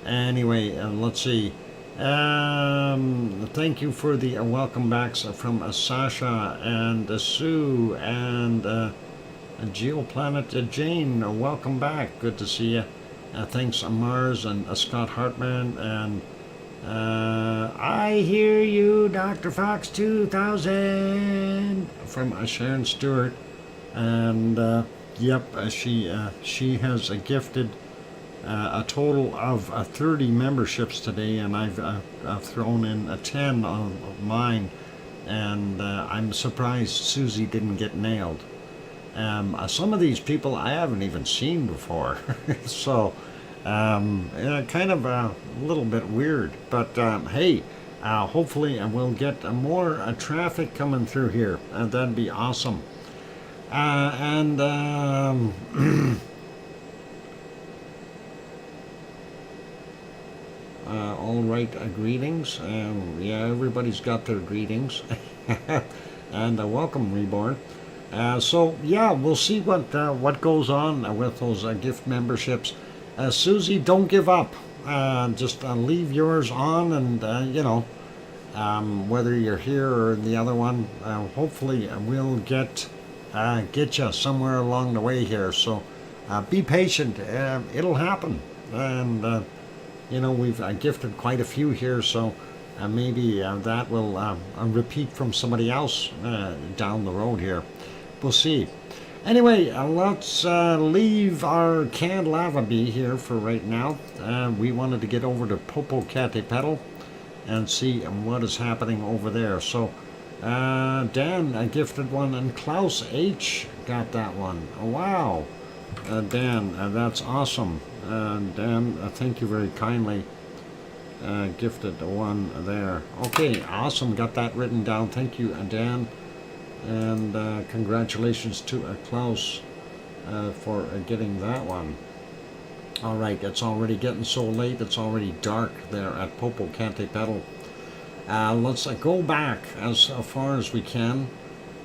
Anyway, let's see. Thank you for the welcome backs from Sasha and Sue and Geoplanet Jane. Welcome back. Good to see you. Thanks Mars and Scott Hartman and I hear you, Dr. Fox 2000 from Sharon Stewart. And yep, she has gifted a total of 30 memberships today, and I've thrown in 10 on mine, and I'm surprised Susie didn't get nailed. Some of these people I haven't even seen before, so kind of a little bit weird, but hey, hopefully we'll get more traffic coming through here. That'd be awesome. All right, greetings. Yeah, everybody's got their greetings. And welcome, Reborn. So, yeah, we'll see what goes on with those gift memberships. Susie, don't give up. Just leave yours on, and, you know, whether you're here or the other one, hopefully we'll get you somewhere along the way here. So be patient. It'll happen. And you know, we've gifted quite a few here, so maybe that will repeat from somebody else down the road here. We'll see. Anyway, let's leave our canned lava bee here for right now. We wanted to get over to Popocatépetl and see what is happening over there. So Dan gifted one, and Klaus H got that one. Oh, wow. Dan, that's awesome. Dan, thank you very kindly. Gifted one there. Okay, awesome. Got that written down. Thank you, Dan. And congratulations to Klaus for getting that one. All right, it's already getting so late. It's already dark there at Popocatépetl. Let's go back as far as we can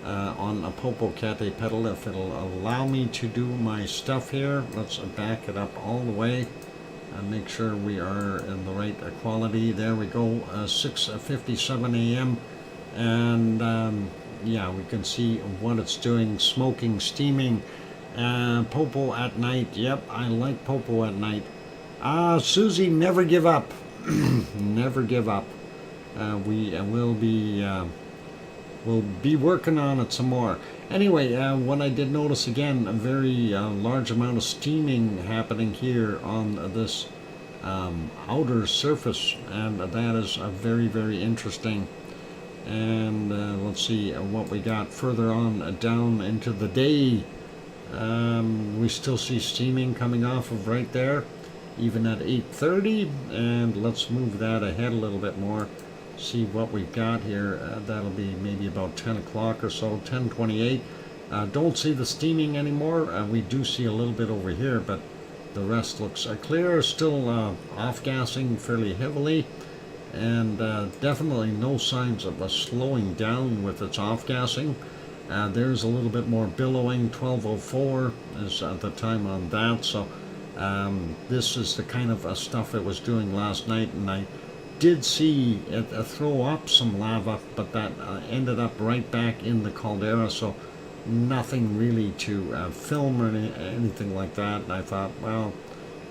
on Popocatépetl, if it'll allow me to do my stuff here. Let's back it up all the way and make sure we are in the right quality. There we go, 6:57 a.m. and yeah, we can see what it's doing, smoking, steaming. Popo at night. Yep, I like Popo at night. Susie, never give up. Never give up. We will be we'll be working on it some more. Anyway, what I did notice again, a very large amount of steaming happening here on this outer surface, and that is very, very interesting. And let's see what we got further on down into the day. We still see steaming coming off of right there, even at 8:30. And let's move that ahead a little bit more. See what we've got here. That'll be maybe about 10 o'clock or so, 10:28. Don't see the steaming anymore. We do see a little bit over here, but the rest looks clear. Still off-gassing fairly heavily, and definitely no signs of slowing down with its off-gassing. There's a little bit more billowing. 12:04 is the time on that. So this is the kind of stuff it was doing last night, and I did see it throw up some lava, but that ended up right back in the caldera, so nothing really to film or anything like that. And I thought, well,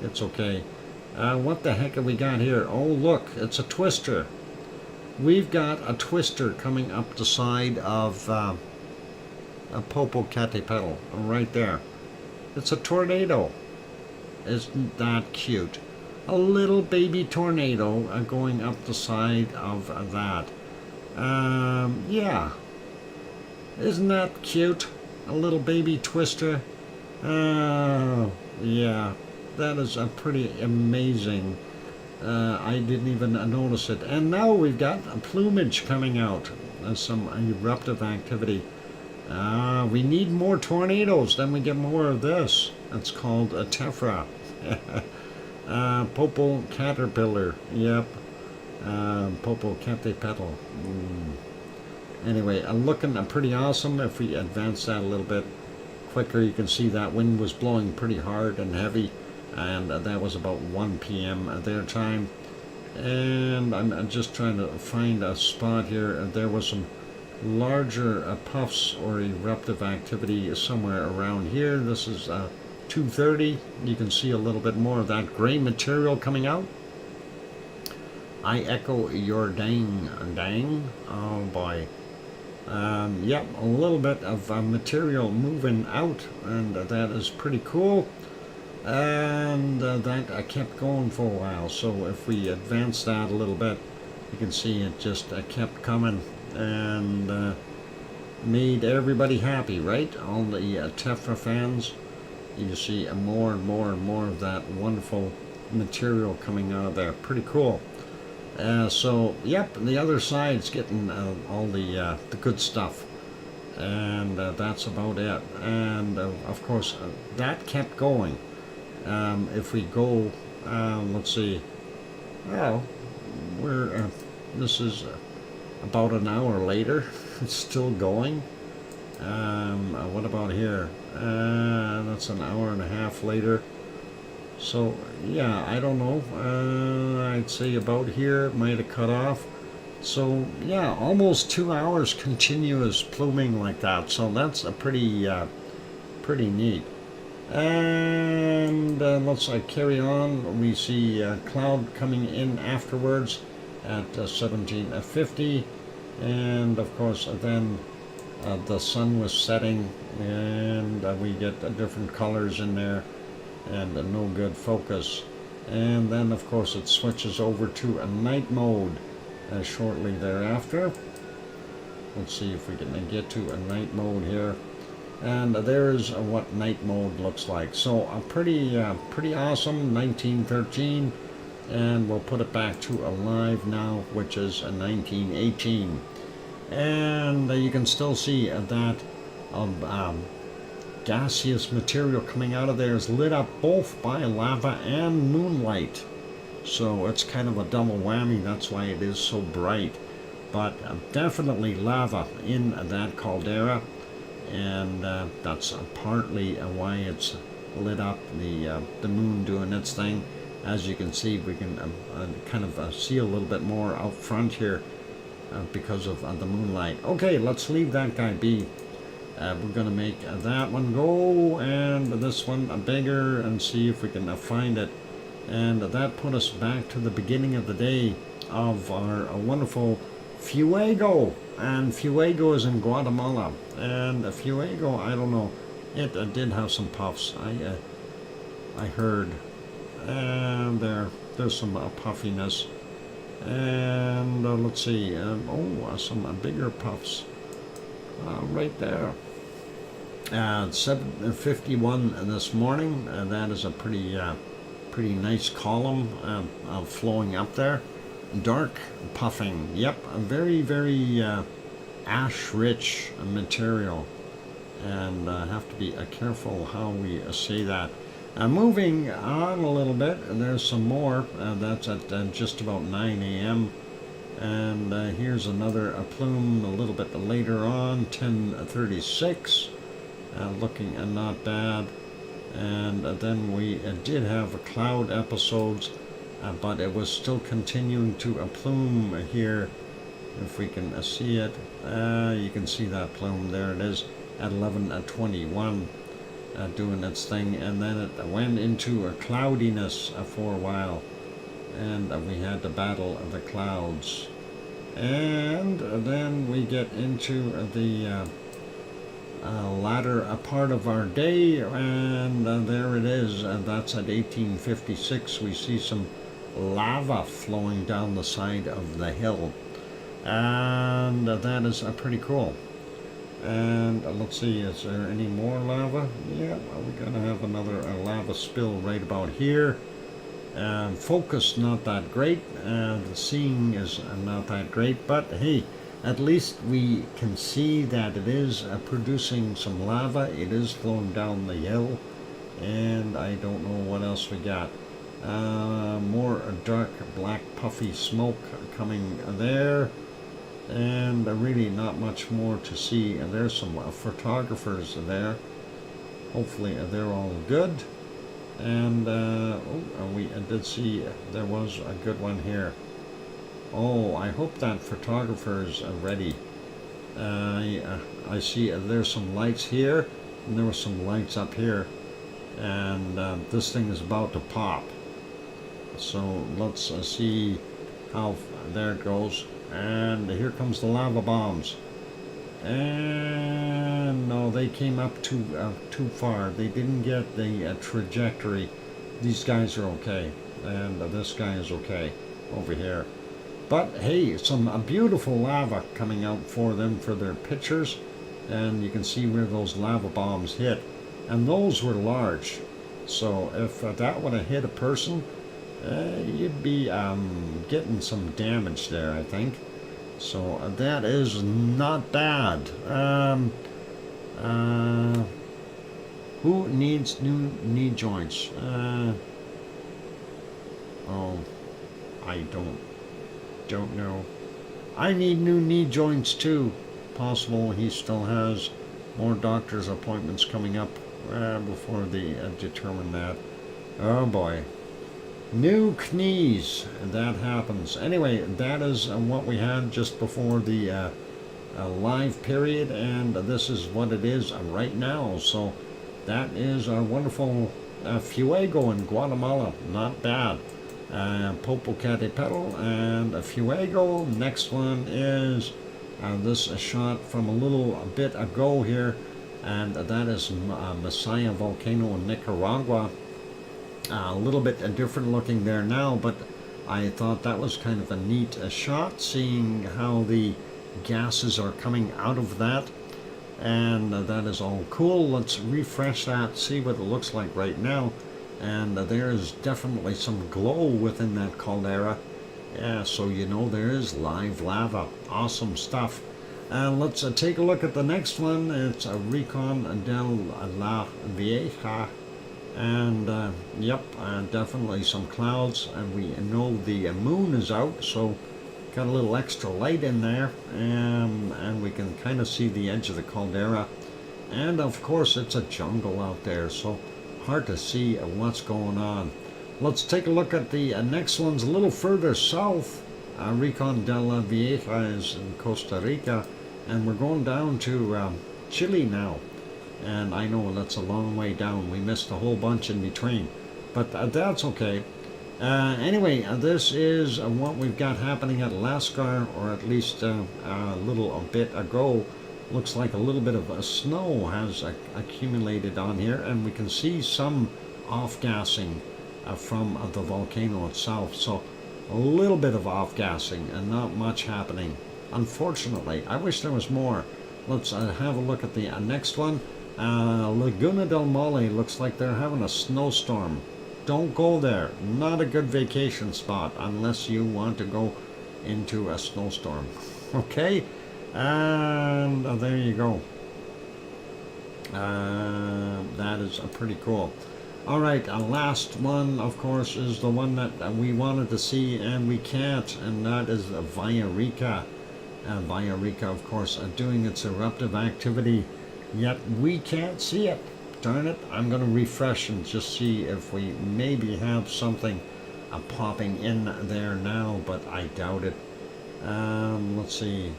it's okay. What the heck have we got here? Oh, look, it's a twister. We've got a twister coming up the side of Popocatépetl, right there. It's a tornado. Isn't that cute? A little baby tornado going up the side of that. Yeah. Isn't that cute? A little baby twister. Yeah. That is a pretty amazing. I didn't even notice it. And now we've got plumage coming out. Some eruptive activity. We need more tornadoes, then we get more of this. It's called a tephra. Popo caterpillar. Yep. Popo caterpillar. Anyway, looking pretty awesome. If we advance that a little bit quicker, you can see that wind was blowing pretty hard and heavy, and that was about 1 p.m. their time. And I'm just trying to find a spot here. There was some larger puffs or eruptive activity somewhere around here. This is 2:30. You can see a little bit more of that gray material coming out. I echo your dang. Oh boy. Yep, a little bit of material moving out, and that is pretty cool. And that kept going for a while. So if we advance that a little bit, you can see it just kept coming and made everybody happy, right? All the tephra fans. You see more and more and more of that wonderful material coming out of there. Pretty cool. So, yep, the other side's getting all the good stuff. And that's about it. And, of course, that kept going. If we go, let's see, well, this is about an hour later. It's still going. What about here? That's an hour and a half later. So, yeah, I don't know. I'd say about here it might have cut off. So, yeah, almost 2 hours continuous pluming like that. So that's a pretty neat. And let's carry on. We see cloud coming in afterwards at 17:50. And, of course, then the sun was setting, and we get different colors in there. And no good focus. And then of course it switches over to a night mode shortly thereafter. Let's see if we can get to a night mode here. And there's what night mode looks like. So a pretty awesome 1913, and we'll put it back to alive now, which is a 1918. And you can still see that gaseous material coming out of there is lit up both by lava and moonlight. So it's kind of a double whammy. That's why it is so bright. But definitely lava in that caldera, and that's partly why it's lit up. The moon doing its thing. As you can see, we can kind of see a little bit more out front here because of the moonlight. Okay, let's leave that guy be. We're going to make that one go, and this one bigger, and see if we can find it. And that put us back to the beginning of the day of our wonderful Fuego. And Fuego is in Guatemala. And Fuego, I don't know, it did have some puffs. I heard. And there's some puffiness. And let's see, some bigger puffs. Right there. 7:51 this morning. That is a pretty nice column flowing up there. Dark puffing. Yep, a very ash-rich material, and have to be careful how we say that. Moving on a little bit, there's some more. That's at just about 9 a.m. And here's another plume a little bit later on, 10:36, looking not bad. And then we did have cloud episodes, but it was still continuing to plume here. If we can see it, you can see that plume. There it is at 11:21, doing its thing. And then it went into a cloudiness for a while, and we had to battle the clouds. And then we get into the latter part of our day, and there it is. That's at 1856. We see some lava flowing down the side of the hill, and that is pretty cool. And let's see, is there any more lava? Yeah, we're gonna have another lava spill right about here. Focus not that great, the seeing is not that great, but hey, at least we can see that it is producing some lava. It is flowing down the hill, and I don't know what else we got. More dark black puffy smoke coming there, and really not much more to see. There's some photographers there. Hopefully they're all good. And we did see there was a good one here. Oh, I hope that photographer's ready. I see there's some lights here, and there were some lights up here, and this thing is about to pop. So let's see how there it goes. And here comes the lava bombs. And no, they came up too far. They didn't get the trajectory. These guys are okay, and this guy is okay over here. But hey, some beautiful lava coming out for them for their pictures, and you can see where those lava bombs hit, and those were large. So if that would have hit a person, you'd be getting some damage there, I think. So that is not bad. Who needs new knee joints? Oh, I don't know. I need new knee joints too. Possible he still has more doctor's appointments coming up before they determine that. Oh boy. New knees, that happens. Anyway, that is what we had just before the live period, and this is what it is right now. So that is our wonderful Fuego in Guatemala. Not bad. Popocatépetl and Fuego. Next one is this shot from a little bit ago here, and that is Messiah Volcano in Nicaragua. A little bit different looking there now, but I thought that was kind of a neat shot, seeing how the gases are coming out of that, and that is all cool. Let's refresh that, see what it looks like right now, and there is definitely some glow within that caldera. Yeah, so you know there is live lava. Awesome stuff. Let's take a look at the next one. It's a Recon de la Vieja. And yep, definitely some clouds, and we know the moon is out, so got a little extra light in there, and we can kind of see the edge of the caldera, and of course it's a jungle out there, so hard to see what's going on. Let's take a look at the next one's a little further south. Recon de la Vieja is in Costa Rica, and we're going down to Chile now. And I know that's a long way down. We missed a whole bunch in between, but that's okay. Anyway, this is what we've got happening at Lascar, or at least a bit ago. Looks like a little bit of snow has accumulated on here, and we can see some off-gassing from the volcano itself. So a little bit of off-gassing and not much happening, unfortunately. I wish there was more. Let's have a look at the next one. Laguna del Mole looks like they're having a snowstorm. Don't go there. Not a good vacation spot unless you want to go into a snowstorm. Okay? And there you go. That is pretty cool. Alright, last one, of course, is the one that we wanted to see and we can't, and that is Villarrica. Villarrica, of course, doing its eruptive activity, yet we can't see it. Darn it. I'm going to refresh and just see if we maybe have something popping in there now, but I doubt it. Let's see.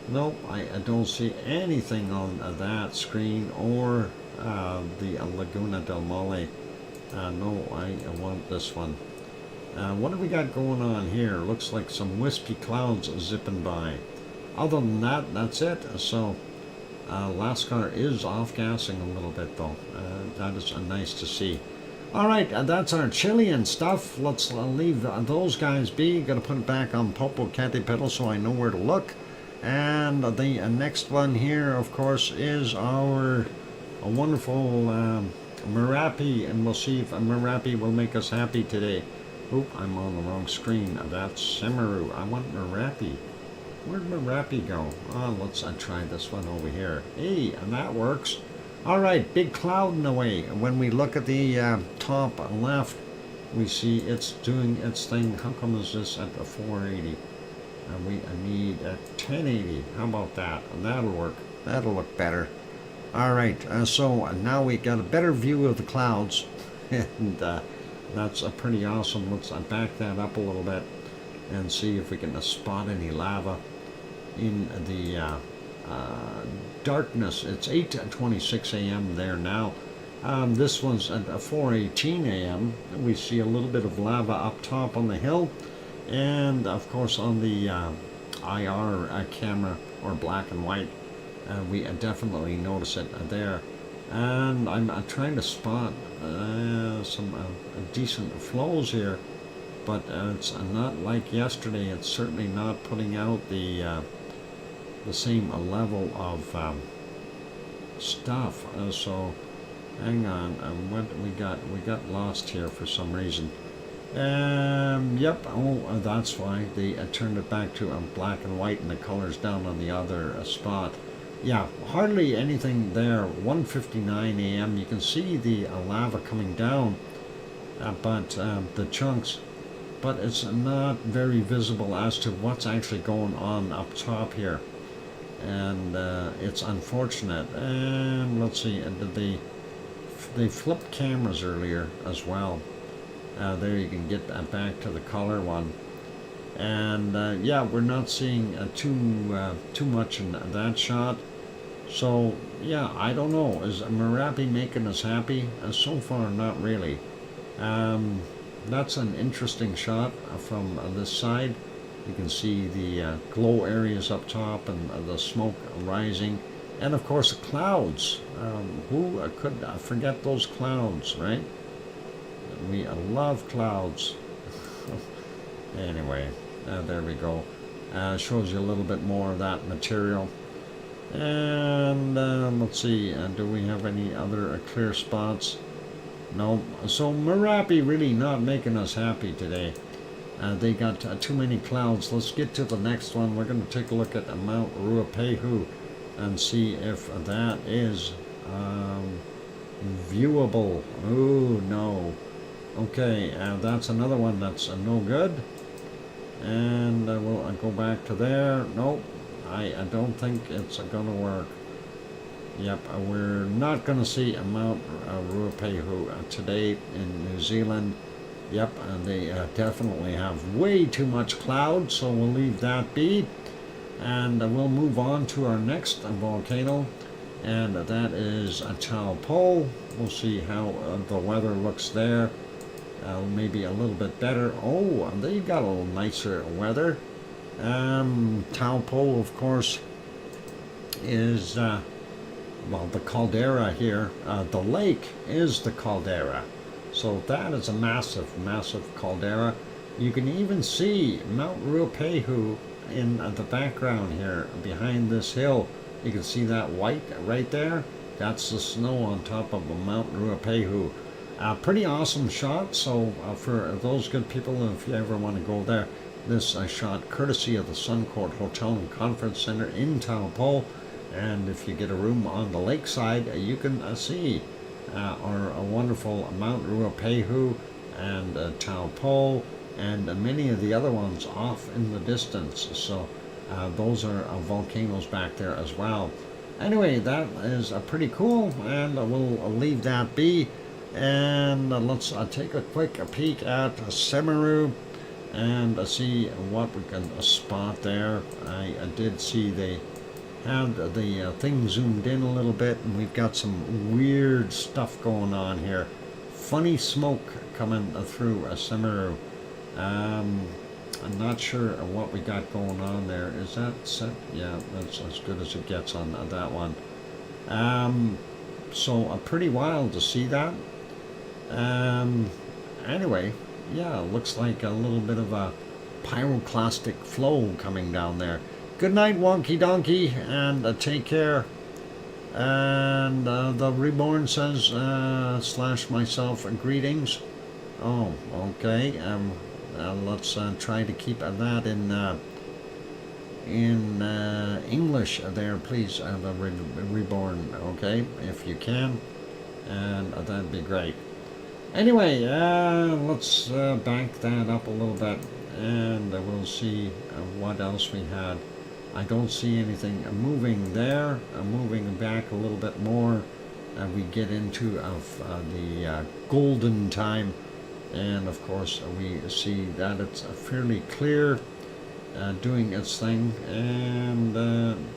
Nope, I don't see anything on that screen or the Laguna del Mole. No, I want this one. What do we got going on here? Looks like some wispy clouds zipping by. Other than that, that's it. So Lascar is off-gassing a little bit though. That is nice to see. Alright, that's our Chilean stuff. Let's leave those guys be. Gotta put it back on Popocatépetl so I know where to look. And the next one here, of course, is our wonderful Merapi, and we'll see if Merapi will make us happy today. Oop, I'm on the wrong screen. That's Semeru. I want Merapi. Where'd Merapi go? Oh, let's try this one over here. Hey, and that works. Alright, big cloud in the way. When we look at the top left, we see it's doing its thing. How come is this at the 480? We need a 1080. How about that? That'll work. That'll look better. Alright, so now we got a better view of the clouds. And that's pretty awesome. Let's back that up a little bit and see if we can spot any lava in the darkness. It's 8:26 a.m. there now. This one's at 4:18 a.m. We see a little bit of lava up top on the hill, and of course on the IR camera, or black and white, we definitely notice it there. And I'm trying to spot some decent flows here, but it's not like yesterday. It's certainly not putting out the same level of stuff. So hang on, what we got lost here for some reason. Yep. Oh, that's why they turned it back to black and white, and the colors down on the other spot. Yeah, hardly anything there. 1:59 a.m. You can see the lava coming down, but the chunks, but it's not very visible as to what's actually going on up top here. And it's unfortunate. And let's see, they flipped cameras earlier as well. There you can get back to the color one. And yeah, we're not seeing too much in that shot. So yeah, I don't know. Is Merapi making us happy? So far, not really. That's an interesting shot from this side. You can see the glow areas up top and the smoke rising, and of course the clouds. Who could forget those clouds, right? We love clouds. Anyway, there we go. Shows you a little bit more of that material. And let's see, do we have any other clear spots? No. So Merapi really not making us happy today. They got too many clouds. Let's get to the next one. We're going to take a look at Mount Ruapehu and see if that is viewable. Oh no. Okay, that's another one that's no good. And we'll go back to there. Nope. I don't think it's going to work. Yep, we're not going to see Mount Ruapehu today in New Zealand. Yep, and they definitely have way too much cloud, so we'll leave that be. And we'll move on to our next volcano, and that is Taupo. We'll see how the weather looks there. Maybe a little bit better. Oh, they got a little nicer weather. Taupo, of course, is, well, the caldera here. The lake is the caldera. So that is a massive, massive caldera. You can even see Mount Ruapehu in the background here, behind this hill. You can see that white right there. That's the snow on top of Mount Ruapehu. Pretty awesome shot. So for those good people, if you ever want to go there, this shot courtesy of the Suncourt Hotel and Conference Center in Taupo. And if you get a room on the lakeside, you can see our wonderful Mount Ruapehu and Taupo and many of the other ones off in the distance. So those are volcanoes back there as well. Anyway, that is pretty cool, and we'll leave that be. And let's take a quick peek at Semeru and see what we can spot there. I did see they had the thing zoomed in a little bit, and we've got some weird stuff going on here. Funny smoke coming through Semeru. I'm not sure what we got going on there. Is that set? Yeah, that's as good as it gets on that one. So pretty wild to see that. Anyway, yeah, looks like a little bit of a pyroclastic flow coming down there. Good night, Wonky Donkey, and take care. And the Reborn says, slash myself, greetings. Oh, okay. Let's try to keep that in English there, please, the Reborn, okay, if you can, and that'd be great. Anyway, let's back that up a little bit, and we'll see what else we had. I don't see anything moving there. Moving back a little bit more, we get into the golden time, and of course we see that it's fairly clear, doing its thing, and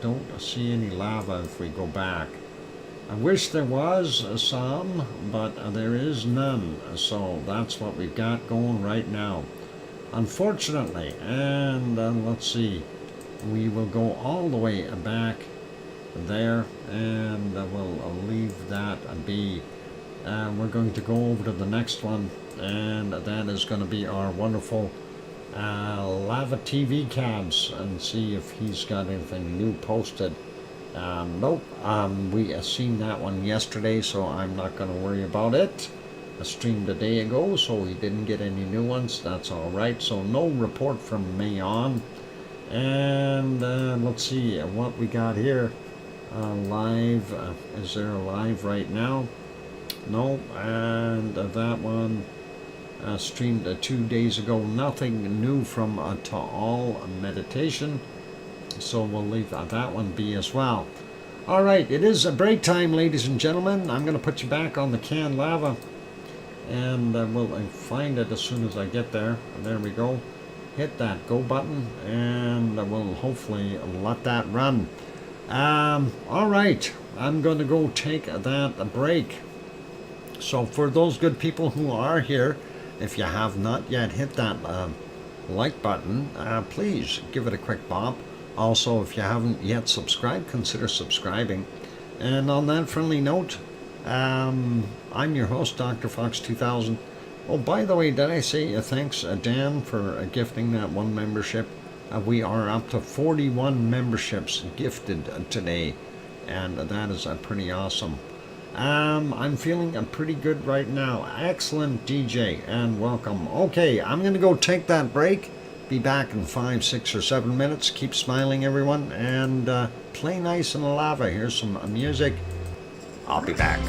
don't see any lava if we go back. I wish there was some, but there is none, so that's what we've got going right now, unfortunately. And let's see, we will go all the way back there, and we'll leave that be. We're going to go over to the next one, and that is going to be our wonderful Lava TV Cabs, and see if he's got anything new posted. Nope, we seen that one yesterday, so I'm not going to worry about it. I streamed a day ago, so he didn't get any new ones. That's all right. So no report from me on. And let's see what we got here. Live, is there a live right now? No. And that one streamed 2 days ago. Nothing new from Ta'al Meditation. So we'll leave that one be as well. All right, it is a break time, ladies and gentlemen. I'm going to put you back on the canned lava, and we'll find it as soon as I get there. And there we go. Hit that go button, and we'll hopefully let that run. All right, I'm going to go take that break. So for those good people who are here, if you have not yet hit that like button, please give it a quick bop. Also, if you haven't yet subscribed, consider subscribing. And on that friendly note, I'm your host, DrFox2000. Oh, by the way, did I say thanks, Dan, for gifting that one membership? We are up to 41 memberships gifted today, and that is pretty awesome. I'm feeling pretty good right now. Excellent, DJ, and welcome. Okay, I'm going to go take that break. Be back in 5, 6, or 7 minutes. Keep smiling, everyone, and play nice in the lava. Here's some music. I'll be back.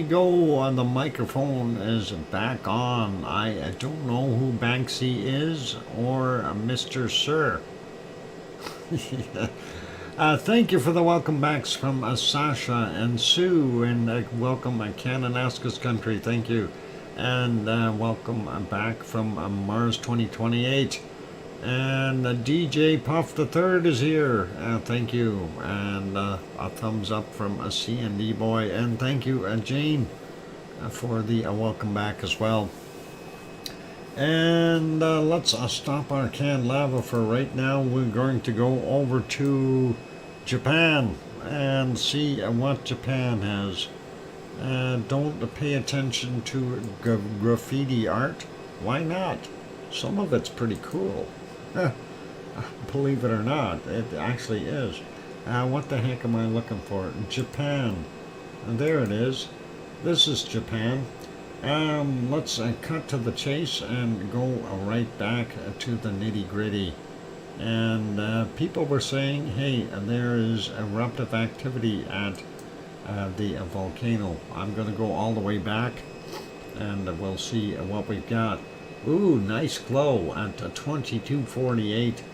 go. The microphone is back on. I don't know who Banksy is or Mr. Sir. Thank you for the welcome backs from Sasha and Sue, and welcome Kananaskis country. Thank you, and welcome back from Mars 2028. And DJ Puff the Third is here. Thank you, and a thumbs up from a C&D boy, and thank you, Jane, for the welcome back as well. And let's stop our canned lava for right now. We're going to go over to Japan and see what Japan has. Don't pay attention to graffiti art. Why not? Some of it's pretty cool. Believe it or not, it actually is. What the heck am I looking for? Japan. There it is. This is Japan. Let's cut to the chase and go right back to the nitty-gritty. And people were saying, hey, there is eruptive activity at the volcano. I'm going to go all the way back and we'll see what we've got. Ooh, nice glow at 2248,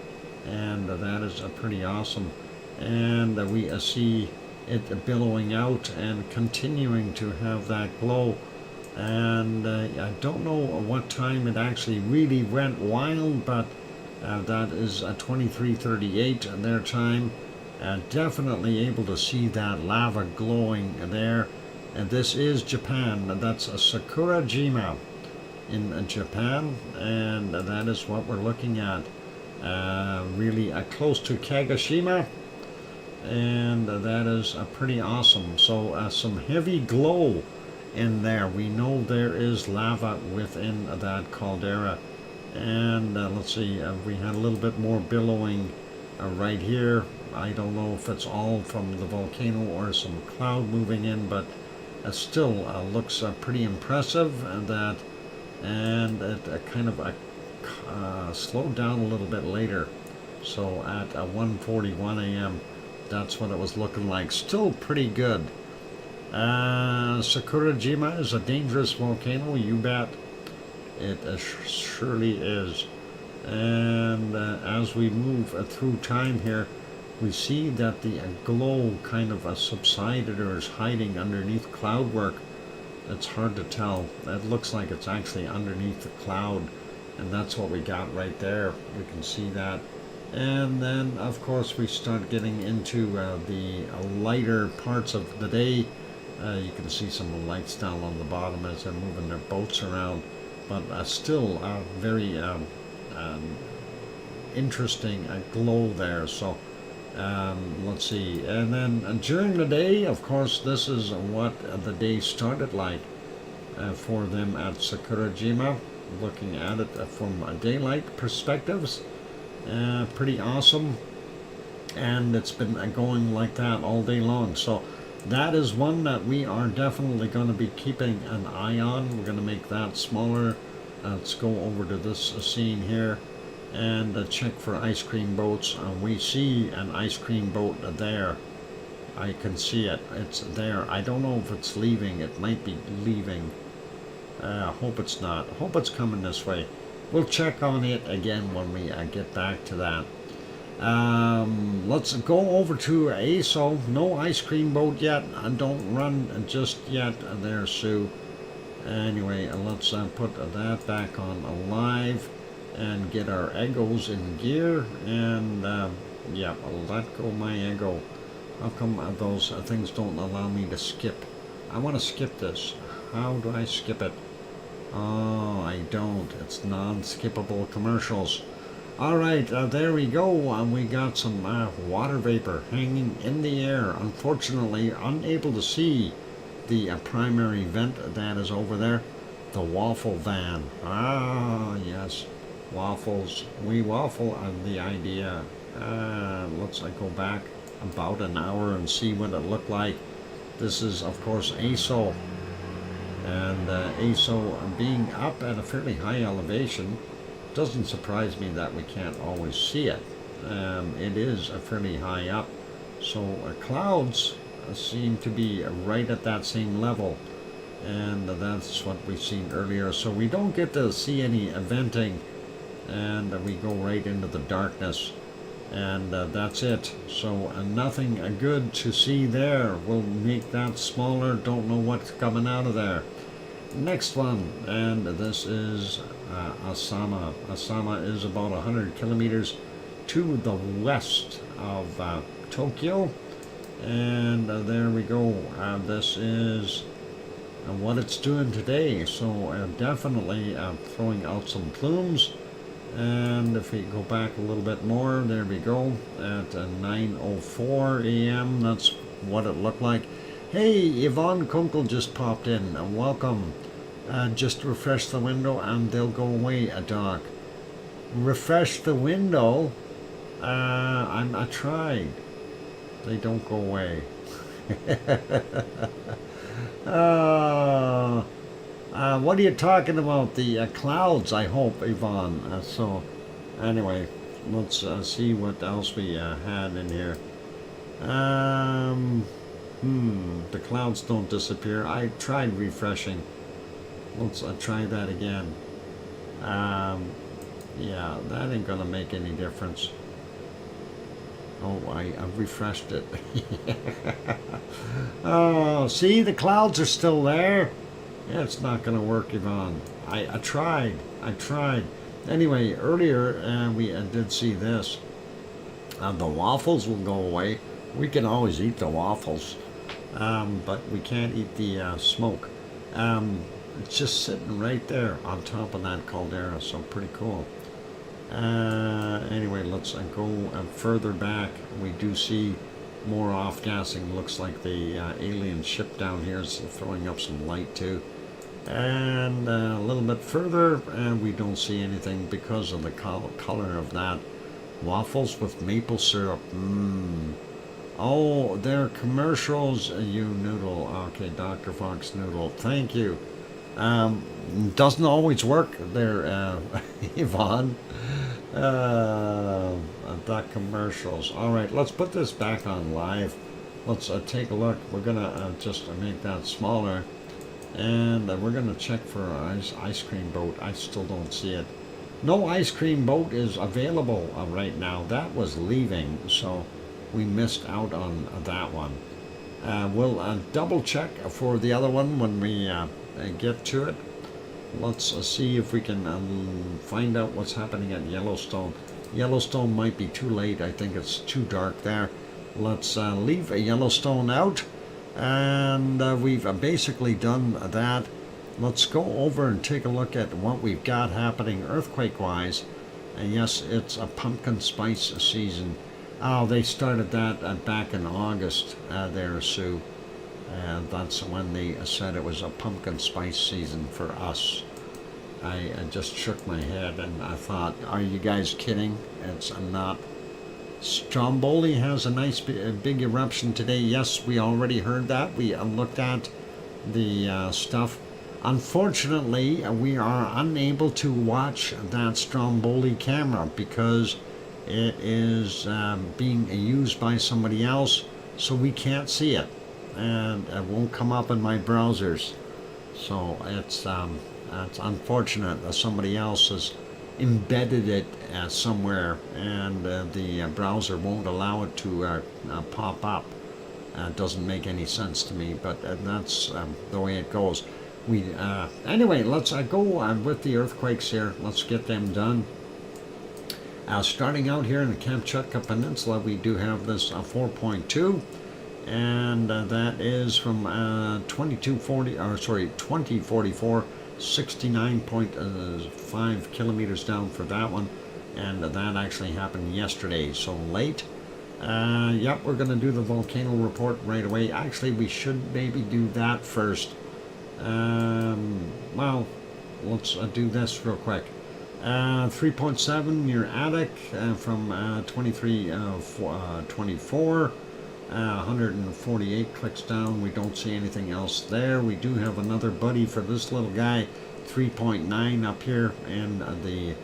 and that is pretty awesome. And we see it billowing out and continuing to have that glow. And I don't know what time it actually really went wild, but that is 2338 their time. Definitely able to see that lava glowing there. And this is Japan. That's Sakurajima in Japan, and that is what we're looking at. Really close to Kagoshima, and that is pretty awesome. So some heavy glow in there. We know there is lava within that caldera. And let's see, we had a little bit more billowing right here. I don't know if it's all from the volcano or some cloud moving in, but it still looks pretty impressive. And it kind of slowed down a little bit later. So at 1:41 a.m., that's what it was looking like. Still pretty good. Sakurajima is a dangerous volcano, you bet. It surely is. And as we move through time here, we see that the glow kind of subsided or is hiding underneath cloudwork. It's hard to tell. It looks like it's actually underneath the cloud, and that's what we got right there. We can see that. And then, of course, we start getting into the lighter parts of the day. You can see some lights down on the bottom as they're moving their boats around, but still very interesting glow there. So let's see. And then during the day, of course, this is what the day started like for them at Sakurajima. Looking at it from daylight perspectives, pretty awesome. And it's been going like that all day long. So that is one that we are definitely going to be keeping an eye on. We're going to make that smaller. Let's go over to this scene here and check for ice cream boats. We see an ice cream boat there. I can see it. It's there. I don't know if it's leaving. It might be leaving. Hope it's not. Hope it's coming this way. We'll check on it again when we get back to that. Let's go over to ASO. No ice cream boat yet. Don't run just yet. There, Sue. Anyway, let's put that back on alive and get our egos in gear. And yeah, I'll let go my ego. How come those things don't allow me to skip? I want to skip this. How do I skip it? Oh, I don't. It's non-skippable commercials. Alright, there we go. We got some water vapor hanging in the air. Unfortunately, unable to see the primary vent that is over there. The waffle van. Ah, yes. Waffles. We waffle on the idea. Let's go back about an hour and see what it looked like. This is, of course, ASO. And ASO being up at a fairly high elevation, doesn't surprise me that we can't always see it. It is fairly high up. So clouds seem to be right at that same level. and that's what we've seen earlier. So we don't get to see any venting, and we go right into the darkness, and that's it. So nothing good to see there. We'll make that smaller. Don't know what's coming out of there. Next one, and this is Asama. Asama is about 100 kilometers to the west of Tokyo, and there we go. This is what it's doing today. So definitely throwing out some plumes. And if we go back a little bit more, there we go, at 9:04 a.m. That's what it looked like. Hey, Yvonne Kunkel just popped in. Welcome. Just refresh the window and they'll go away, Doc. Refresh the window? I tried. They don't go away. What are you talking about? The clouds, I hope, Yvonne. So, anyway, let's see what else we had in here. The clouds don't disappear. I tried refreshing. Let's try that again. Yeah, that ain't gonna make any difference. Oh, I refreshed it. Oh, see, the clouds are still there. Yeah, it's not gonna work, Yvonne. I tried. Anyway, earlier we did see this. The waffles will go away. We can always eat the waffles, but we can't eat the smoke. It's just sitting right there on top of that caldera, so pretty cool. Anyway, let's go further back. We do see more off-gassing. Looks like the alien ship down here is throwing up some light too. And a little bit further, and we don't see anything because of the color of that. Waffles with maple syrup. Oh, they're commercials, you noodle. Okay, Dr. Fox Noodle. Thank you. Doesn't always work there, Yvonne. The commercials. All right, let's put this back on live. Let's take a look. We're gonna just make that smaller, and we're gonna check for an ice cream boat. I still don't see it. No ice cream boat is available right now. That was leaving, so we missed out on that one. We'll double check for the other one when we get to it. Let's see if we can find out what's happening at Yellowstone. Yellowstone might be too late. I think it's too dark there. Let's leave Yellowstone out, and we've basically done that. Let's go over and take a look at what we've got happening earthquake-wise. And yes, it's a pumpkin spice season. Oh, they started that back in August there, Sue. And that's when they said it was a pumpkin spice season for us. I just shook my head and I thought, are you guys kidding? It's not. Stromboli has a nice big eruption today. Yes, we already heard that. We looked at the stuff. Unfortunately, we are unable to watch that Stromboli camera because it is being used by somebody else, so we can't see it. And it won't come up in my browsers, so it's unfortunate that somebody else has embedded it somewhere, and the browser won't allow it to pop up. It doesn't make any sense to me, but that's the way it goes. Anyway, let's go with the earthquakes here. Let's get them done. Starting out here in the Kamchatka Peninsula, we do have this 4.2. And that is from 2044, 69.5 kilometers down for that one, and that actually happened yesterday, so late. Yep, we're going to do the volcano report right away. Actually, we should maybe do that first. Well, let's do this real quick. 3.7 near Attic from 2324. 148 clicks down. We don't see anything else there. We do have another buddy for this little guy, 3.9 up here in the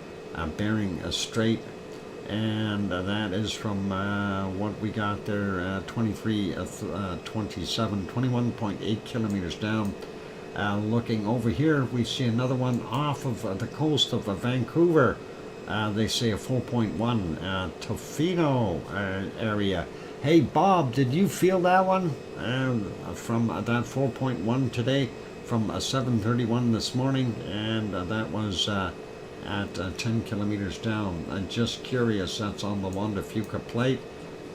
Bering Strait, and that is from what we got there, 21.8 kilometers down. Looking over here, we see another one off of the coast of Vancouver. They say a 4.1 Tofino area. Hey Bob, did you feel that one from that 4.1 today from 7:31 this morning, and that was at 10 kilometers down. I'm just curious. That's on the Juan de Fuca plate,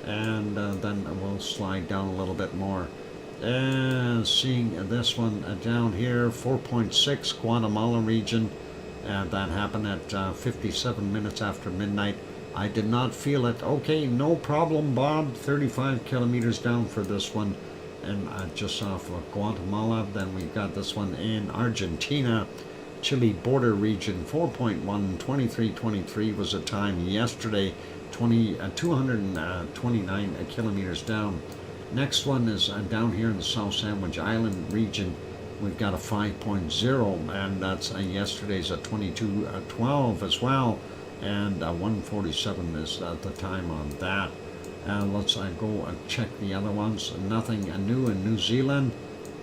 and then we'll slide down a little bit more. Seeing this one down here, 4.6 Guatemala region. That happened at 57 minutes after midnight. I did not feel it. Okay, no problem, Bob. 35 kilometers down for this one. And just off of Guatemala. Then we've got this one in Argentina, Chile border region, 4.1, 23:23 was the time yesterday, 229 kilometers down. Next one is down here in the South Sandwich Island region. We've got a 5.0, and that's yesterday's a 22:12 as well, and 1:47 is the time on that. Let's go check the other ones. Nothing new in New Zealand,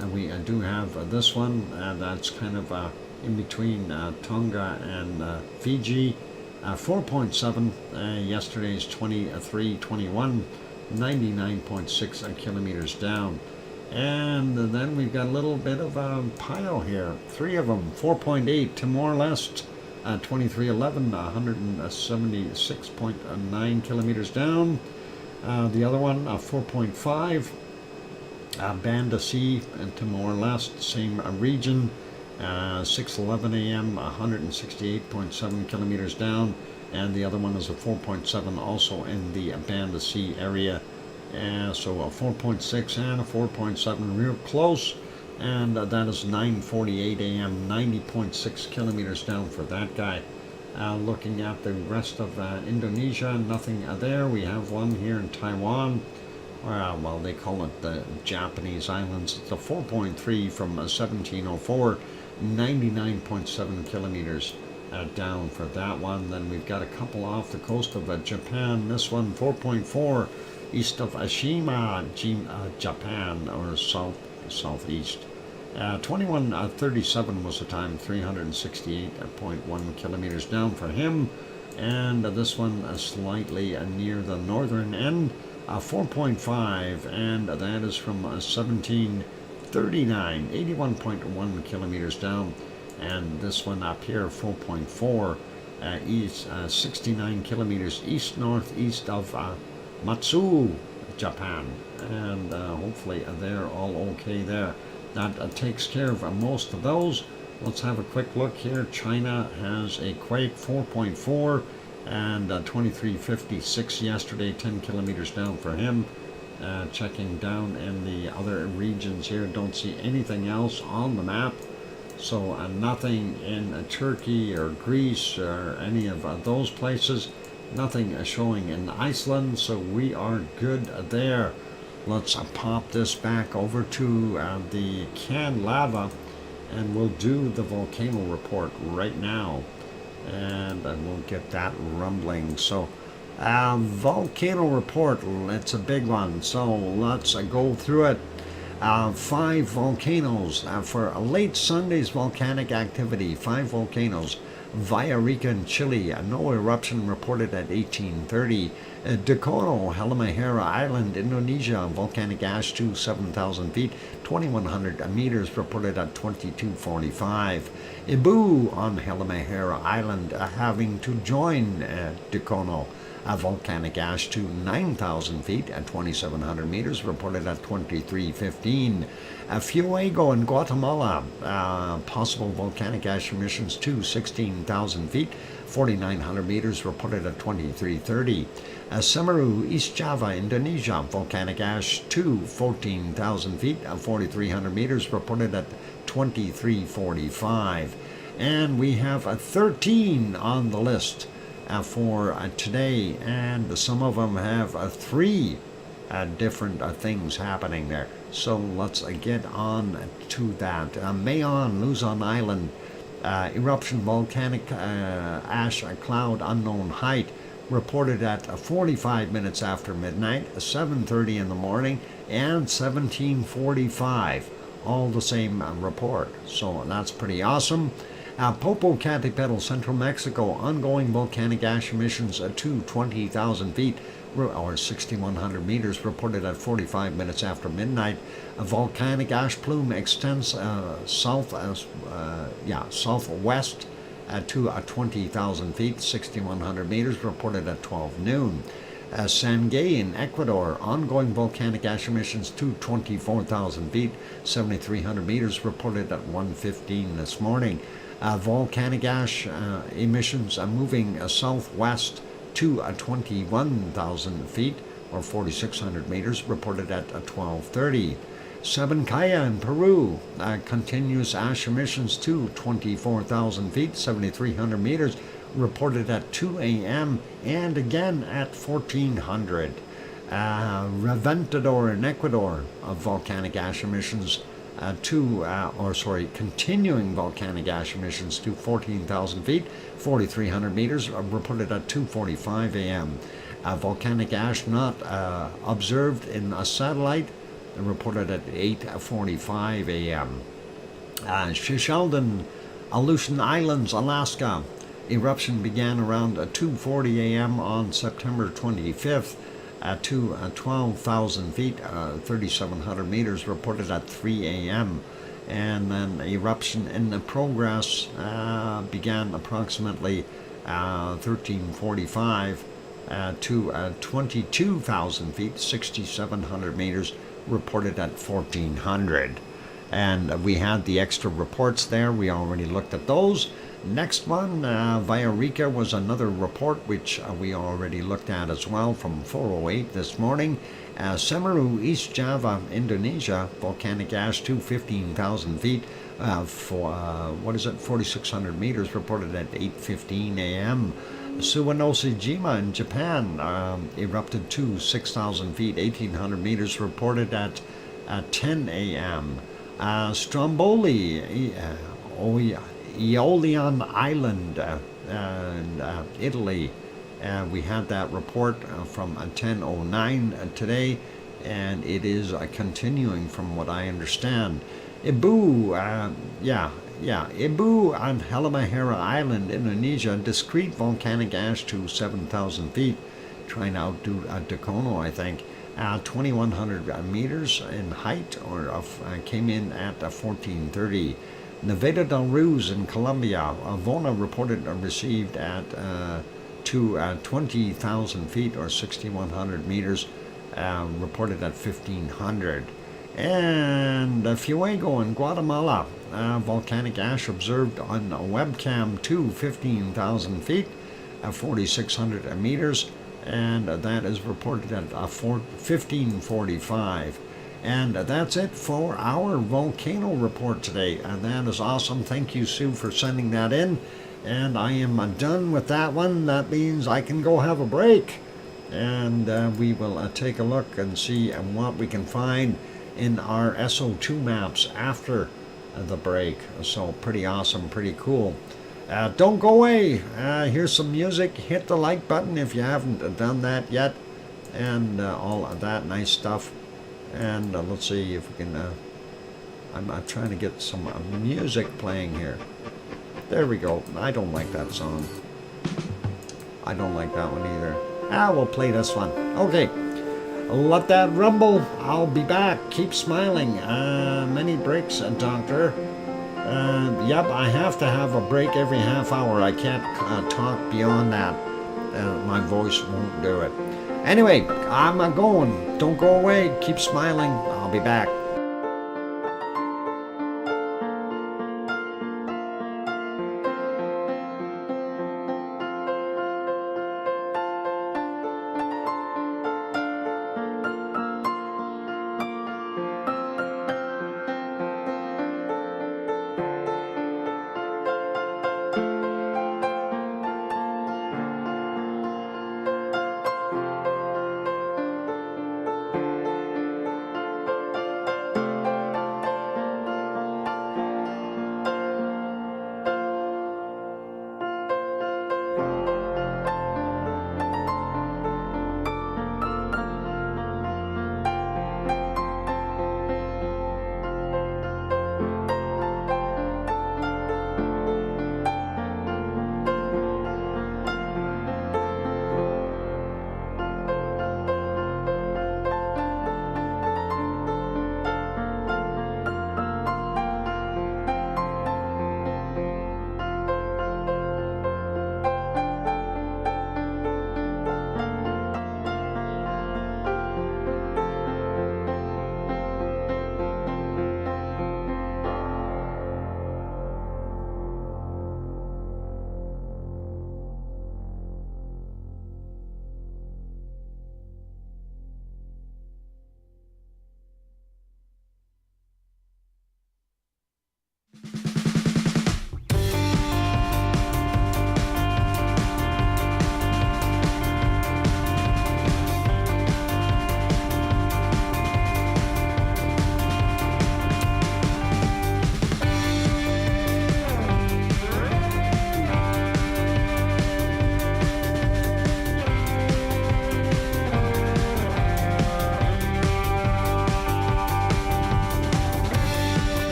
and we do have this one, that's kind of in between Tonga and Fiji. 4.7, yesterday's 23:21, 99.6 kilometers down. And then we've got a little bit of a pile here. Three of them, 4.8 Timor-Leste, 23:11, 176.9 kilometers down. The other one, 4.5, Banda Sea and Timor-Leste, same region, 6:11 a.m., 168.7 kilometers down. And the other one is a 4.7, also in the Banda Sea area. So a 4.6 and a 4.7, real close. And that is 9:48 a.m., 90.6 kilometers down for that guy. Looking at the rest of Indonesia, nothing there. We have one here in Taiwan. Well, they call it the Japanese Islands. It's a 4.3 from 1704, 99.7 kilometers down for that one. Then we've got a couple off the coast of Japan. This one, 4.4, east of Ashima, Japan, or southeast. 21:37 was the time, 368.1 kilometers down for him. And this one slightly near the northern end, 4.5, and that is from 1739, 81.1 kilometers down. And this one up here, 4.4, east, 69 kilometers east-northeast of Matsu, Japan. And hopefully they're all okay there. That takes care of most of those. Let's have a quick look here. China has a quake, 4.4, and 23:56 yesterday, 10 kilometers down for him. Checking down in the other regions here, don't see anything else on the map. So nothing in Turkey or Greece or any of those places. Nothing showing in Iceland, so we are good there. Let's pop this back over to the canned lava, and we'll do the volcano report right now, and we'll get that rumbling. So volcano report, it's a big one, so let's go through it. 5 volcanoes for late Sunday's volcanic activity. 5 volcanoes. Villarrica in Chile, no eruption reported at 18:30. Dakono, Halmahera Island, Indonesia, volcanic ash to 7,000 feet, 2,100 meters reported at 22:45. Ibu on Halmahera Island having to join Dakono. Volcanic ash to 9,000 feet at 2,700 meters, reported at 23:15. Fuego in Guatemala, possible volcanic ash emissions to 16,000 feet, 4,900 meters, reported at 23:30. Semeru, East Java, Indonesia, volcanic ash to 14,000 feet, 4,300 meters, reported at 23:45. And we have 13 on the list for today, and some of them have 3 different things happening there. So let's get on to that. Mayon, Luzon Island, eruption, volcanic ash cloud, unknown height, reported at 45 minutes after midnight, 7:30 in the morning, and 17:45. all the same report. So that's pretty awesome. Popocatépetl, Central Mexico, ongoing volcanic ash emissions to 20,000 feet or 6,100 meters, reported at 45 minutes after midnight. A volcanic ash plume extends southwest to 20,000 feet, 6,100 meters, reported at 12 noon. Sangay in Ecuador, ongoing volcanic ash emissions to 24,000 feet, 7,300 meters, reported at 1:15 this morning. Volcanic ash emissions moving southwest to 21,000 feet, or 4,600 meters, reported at 12:30. Sabancaya in Peru, continuous ash emissions to 24,000 feet, 7,300 meters, reported at 2 a.m. and again at 1400. Reventador in Ecuador, volcanic ash emissions continuing volcanic ash emissions to 14,000 feet, 4,300 meters, reported at 2:45 a.m. Volcanic ash not observed in a satellite, reported at 8:45 a.m. Shishelden, Aleutian Islands, Alaska. Eruption began around 2:40 a.m. on September 25th to 12,000 feet, 3,700 meters, reported at 3 a.m. And then eruption in progress began approximately 13:45 to 22,000 feet, 6,700 meters, reported at 1,400. And we had the extra reports there. We already looked at those. Next one, Villarrica, was another report which we already looked at as well from 4:08 this morning. Semeru, East Java, Indonesia, volcanic ash to 15,000 feet, 4,600 meters, reported at 8:15 a.m. Suwanosejima in Japan, erupted to 6,000 feet, 1,800 meters, reported at 10 a.m. Stromboli, Aeolian Island in Italy. We had that report from 10:09 today, and it is continuing from what I understand. Ibu, Ibu on Halmahera Island, Indonesia, discrete volcanic ash to 7,000 feet, trying to outdo Dakono, I think. 2,100 meters in height, came in at 14:30. Nevada del Ruiz in Colombia, Vona reported received at 20,000 feet, or 6,100 meters, reported at 1,500. And Fuego in Guatemala, volcanic ash observed on a webcam to 15,000 feet, 4,600 meters, and that is reported at 15:45. And that's it for our volcano report today. And that is awesome. Thank you, Sue, for sending that in. And I am done with that one. That means I can go have a break. And we will take a look and see what we can find in our SO2 maps after the break. So pretty awesome, pretty cool. Don't go away. Here's some music. Hit the like button if you haven't done that yet. And all of that nice stuff. And let's see if we can, I'm trying to get some music playing here. There we go. I don't like that song. I don't like that one either. We'll play this one. Okay. Let that rumble. I'll be back. Keep smiling. Many breaks, doctor. Yep, I have to have a break every half hour. I can't talk beyond that. My voice won't do it. Anyway, I'm going. Don't go away. Keep smiling. I'll be back.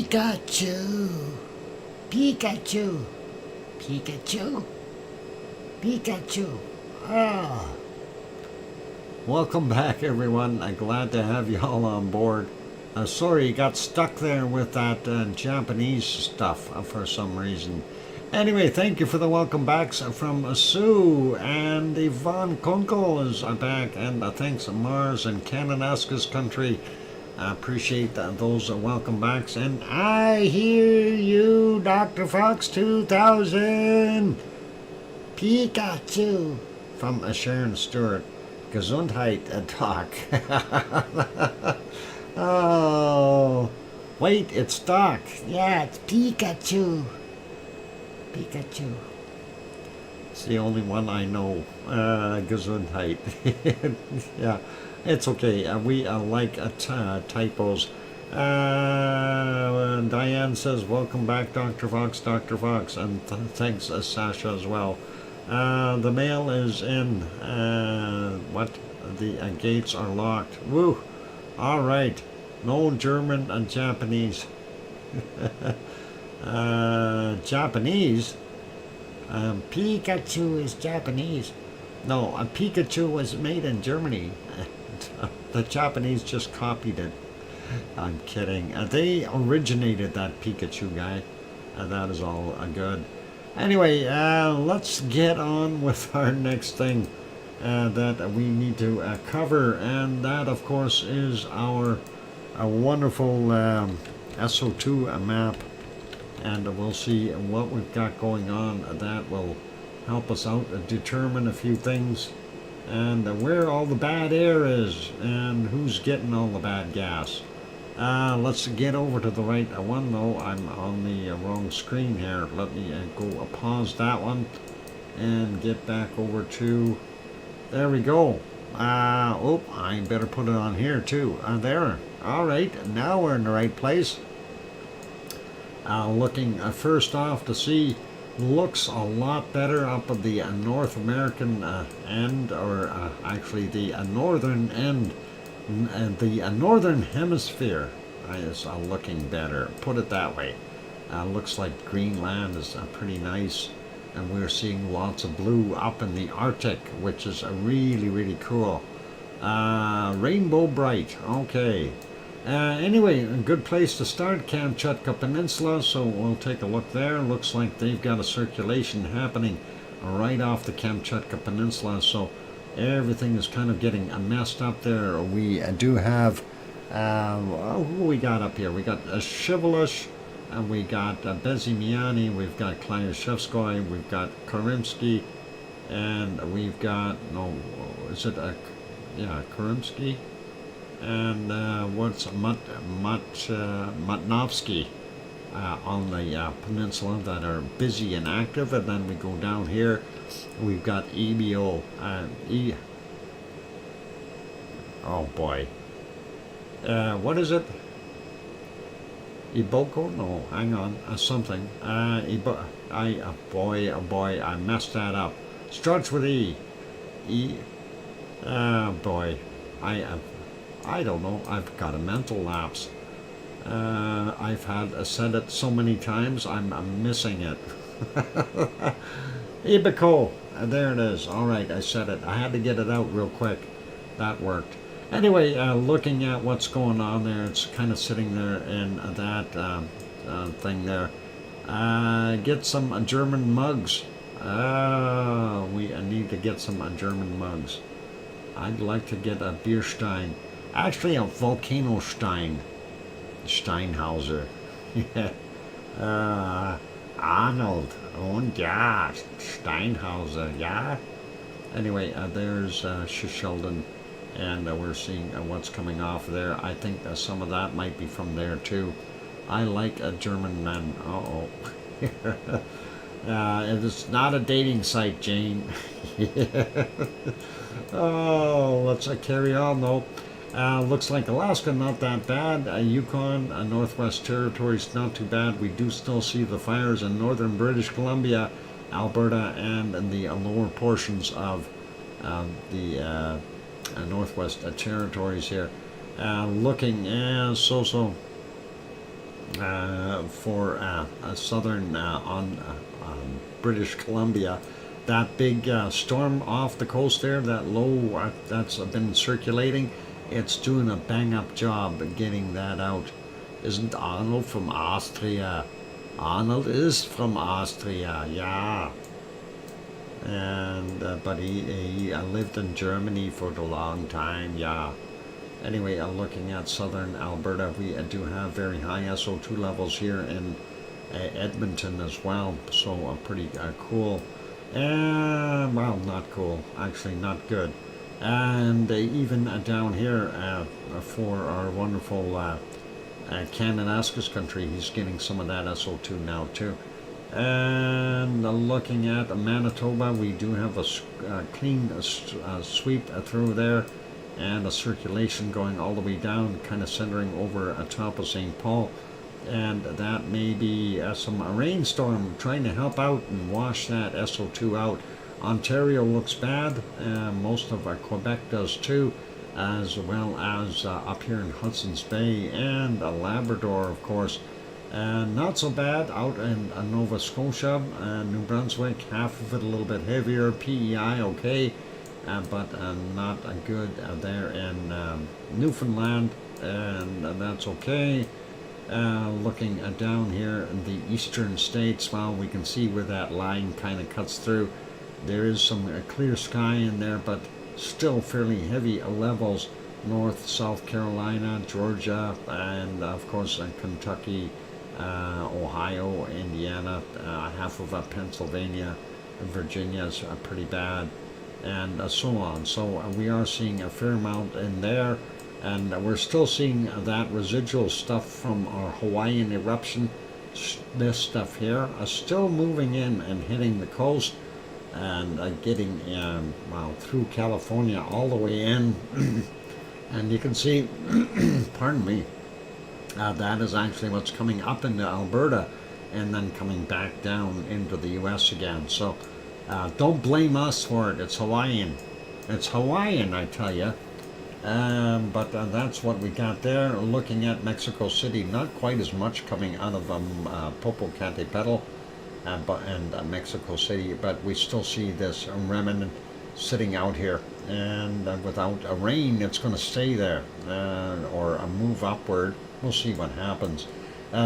Pikachu. Pikachu. Pikachu. Pikachu. Ah. Welcome back, everyone. I'm glad to have you all on board. Sorry you got stuck there with that Japanese stuff for some reason. Anyway, thank you for the welcome backs from Sue, and Yvonne Kunkel is back, and thanks Mars and Kananaska's country. I appreciate those welcome backs, and I hear you, DrFox2000. Pikachu. From Sharon Stewart. Gesundheit talk. Oh, wait, it's Doc. Yeah, it's Pikachu. Pikachu. It's the only one I know. Gesundheit. Yeah, it's okay. We like typos. Diane says, welcome back, Dr. Fox, and thanks Sasha as well. The mail is in. What? The gates are locked. Woo! All right. No German and Japanese. Japanese? Pikachu is Japanese. No, a Pikachu was made in Germany. The Japanese just copied it. I'm kidding. They originated that Pikachu guy. That is all good. Anyway, let's get on with our next thing that we need to cover, and that, of course, is our wonderful SO2 map, and we'll see what we've got going on. That will help us out determine a few things, and where all the bad air is, and who's getting all the bad gas. Let's get over to the right one, though. I'm on the wrong screen here. Let me go pause that one and get back over to, there we go. Oh, I better put it on here too. There. All right, now we're in the right place. Looking first off to see, looks a lot better up at the North American end, or actually the northern end. The northern hemisphere is looking better, put it that way. Looks like Greenland is pretty nice, and we're seeing lots of blue up in the Arctic, which is really, really cool. Rainbow bright. Okay. Anyway, a good place to start, Kamchatka Peninsula, so we'll take a look there. Looks like they've got a circulation happening right off the Kamchatka Peninsula, so everything is kind of getting messed up there. We do have, who we got up here? We got Shivolish, and we got Bezimiani, we've got Klyashevskoy, we've got Karimsky, and we've got, no, is it Karimsky? And what's Matnovsky on the peninsula that are busy and active, and then we go down here. We've got EBO. Oh boy. What is it? Iboko? No, hang on. Something. Boy, I messed that up. Starts with E. Boy. I don't know. I've got a mental lapse. I've said it so many times, I'm missing it. Ibiko. There it is. All right, I said it. I had to get it out real quick. That worked. Anyway, looking at what's going on there, it's kind of sitting there in that thing there. Get some German mugs. We need to get some German mugs. I'd like to get a Bierstein. Actually, a Volcano Stein. Steinhauser. Arnold. Und ja, Steinhauser, yeah. Anyway, there's Sheldon, and we're seeing what's coming off there. I think some of that might be from there too. I like German men. Uh-oh. It's not a dating site, Jane. Oh, let's carry on though. Looks like Alaska, not that bad. Yukon, Northwest Territories, not too bad. We do still see the fires in northern British Columbia, Alberta, and in the lower portions of the Northwest Territories here. Looking so-so. for southern on British Columbia. That big storm off the coast there, that low that's been circulating, it's doing a bang-up job getting that out. Isn't Arnold from Austria? Arnold is from Austria, yeah. And but he lived in Germany for a long time, yeah. Anyway, looking at southern Alberta, we do have very high SO2 levels here in Edmonton as well, so pretty cool. And well, not cool, actually not good. And even down here for our wonderful Canada's country, he's getting some of that SO2 now too. And looking at Manitoba, we do have a clean sweep through there, and a circulation going all the way down, kind of centering over atop of St. Paul. And that may be some rainstorm trying to help out and wash that SO2 out. Ontario looks bad, most of Quebec does too, as well as up here in Hudson's Bay and Labrador, of course. Not so bad out in Nova Scotia, New Brunswick, half of it a little bit heavier, PEI okay, but not good there in Newfoundland, and that's okay. Looking down here in the eastern states, well, we can see where that line kind of cuts through. There is some clear sky in there, but still fairly heavy levels. North, South Carolina, Georgia, and of course Kentucky, Ohio, Indiana, half of Pennsylvania, Virginia is pretty bad, and so on. So we are seeing a fair amount in there, and we're still seeing that residual stuff from our Hawaiian eruption. This stuff here is still moving in and hitting the coast, and getting well through California all the way in. And you can see, pardon me, that is actually what's coming up into Alberta and then coming back down into the US again. So don't blame us for it. It's Hawaiian. It's Hawaiian, I tell you. But that's what we got there. Looking at Mexico City, not quite as much coming out of Popocatépetl and Mexico City, but we still see this remnant sitting out here, and without a rain it's going to stay there or move upward. We'll see what happens.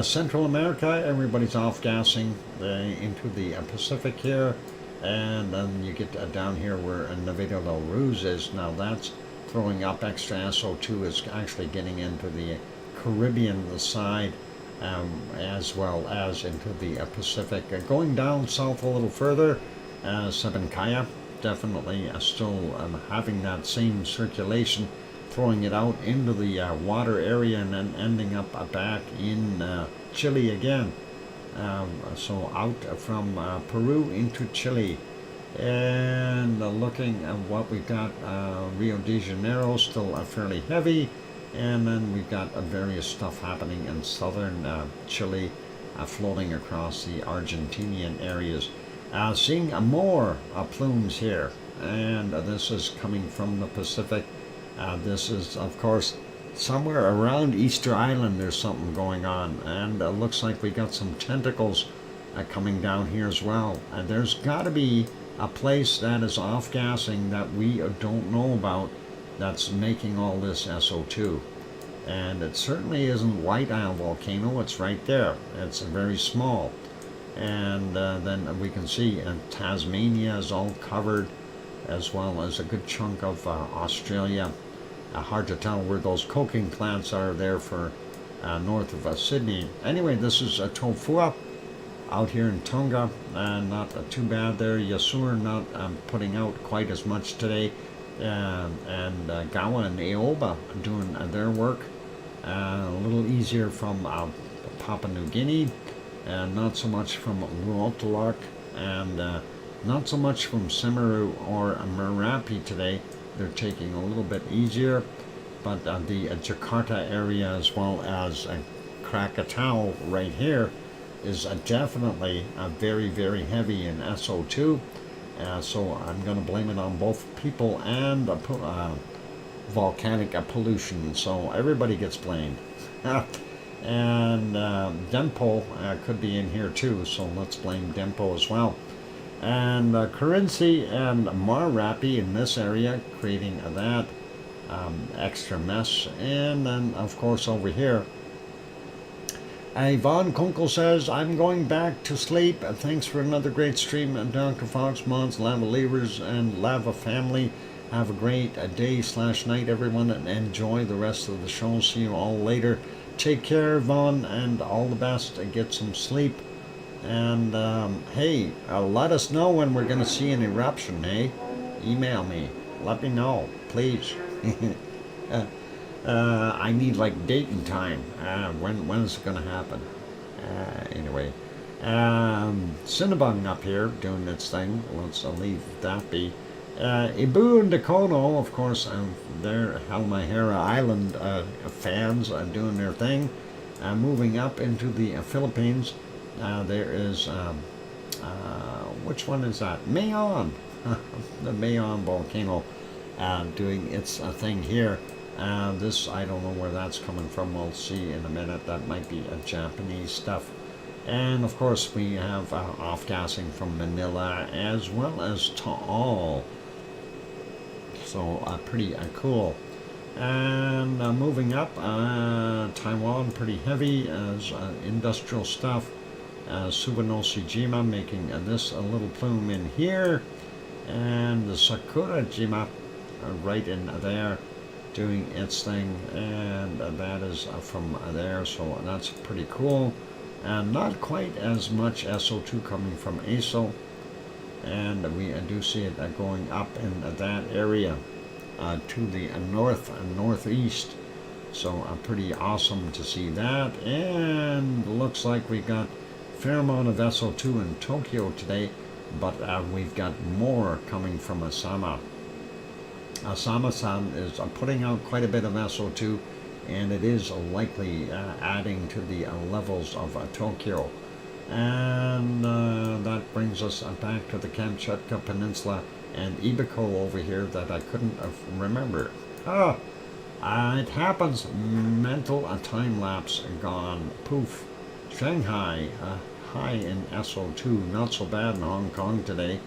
Central America, everybody's off gassing into the Pacific here, and then you get down here where Navidad del Ruz is. Now that's throwing up extra SO2, is actually getting into the Caribbean side, as well as into the Pacific. Going down south a little further, Sabancaya, definitely still having that same circulation, throwing it out into the water area and then ending up back in Chile again. So out from Peru into Chile. And looking at what we've got, Rio de Janeiro still fairly heavy, and then we've got various stuff happening in southern Chile, floating across the Argentinian areas. Seeing more plumes here, and this is coming from the Pacific. This is, of course, somewhere around Easter Island. There's something going on, and it looks like we got some tentacles coming down here as well. And there's got to be a place that is off gassing that we don't know about, that's making all this SO2. And it certainly isn't White Isle volcano. It's right there. It's very small. And then we can see Tasmania is all covered, as well as a good chunk of Australia. Hard to tell where those coking plants are there for north of Sydney. Anyway, this is Tofua out here in Tonga, not too bad there. Yasur not putting out quite as much today, and Gawa and Aoba doing their work. A little easier from Papua New Guinea, and not so much from Ruotalak, and not so much from Semeru or Merapi today. They're taking a little bit easier, but the Jakarta area, as well as Krakatau right here, is definitely very, very heavy in SO2. So I'm going to blame it on both people and volcanic pollution. So everybody gets blamed. And Dempo could be in here too, so let's blame Dempo as well. And Currency and Marrapi in this area, creating that extra mess. And then, of course, over here, Yvonne Kunkel says, I'm going back to sleep. Thanks for another great stream. Dr. Fox, Mods, Lava Levers, and Lava Family. Have a great day/night, everyone, and enjoy the rest of the show. See you all later. Take care, Yvonne, and all the best. Get some sleep. And, hey, let us know when we're going to see an eruption, eh? Email me. Let me know, please. I need like date and time. When is it going to happen? Anyway, Cinnabung up here doing its thing. Let's leave that be. Ibu and Dakono, of course, they're Halmahera Island fans doing their thing. Moving up into the Philippines, there is, which one is that? Mayon, the Mayon volcano doing its thing here. This, I don't know where that's coming from. We'll see in a minute. That might be Japanese stuff. And of course, we have off-gassing from Manila as well as Taal. So pretty cool. And moving up, Taiwan, pretty heavy as industrial stuff. Suwanoshijima making this a little plume in here. And the Sakurajima right in there, doing its thing, and that is from there, so that's pretty cool. And not quite as much SO2 coming from ASO, and we do see it going up in that area to the north and northeast, so pretty awesome to see that. And looks like we got a fair amount of SO2 in Tokyo today, but we've got more coming from Asama. Asama-san is putting out quite a bit of SO2, and it is likely adding to the levels of Tokyo. And that brings us back to the Kamchatka Peninsula and Ibiko over here that I couldn't remember. It happens. Mental time lapse gone. Poof. Shanghai, high in SO2. Not so bad in Hong Kong today.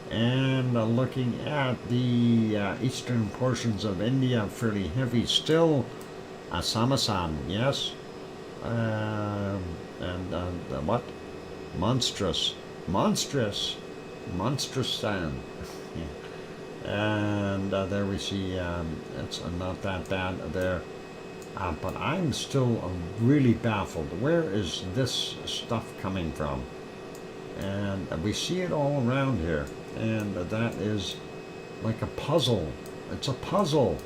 And looking at the eastern portions of India, fairly heavy still. Asama-san, yes. And what? Monstrous sand. And there we see it's not that bad there. But I'm still really baffled. Where is this stuff coming from? And we see it all around here. And that is like a puzzle. It's a puzzle.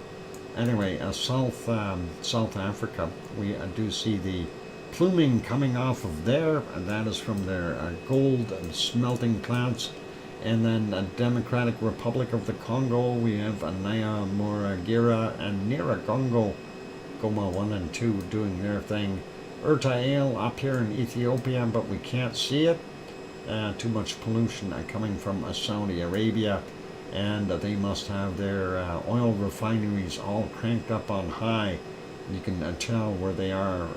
Anyway, South Africa, we do see the pluming coming off of there, and that is from their gold smelting plants. And then Democratic Republic of the Congo, we have Nyamuragira and Nyiragongo, Goma 1 and 2 doing their thing. Ertail up here in Ethiopia, but we can't see it. Too much pollution coming from Saudi Arabia, and they must have their oil refineries all cranked up on high. You can tell where they are.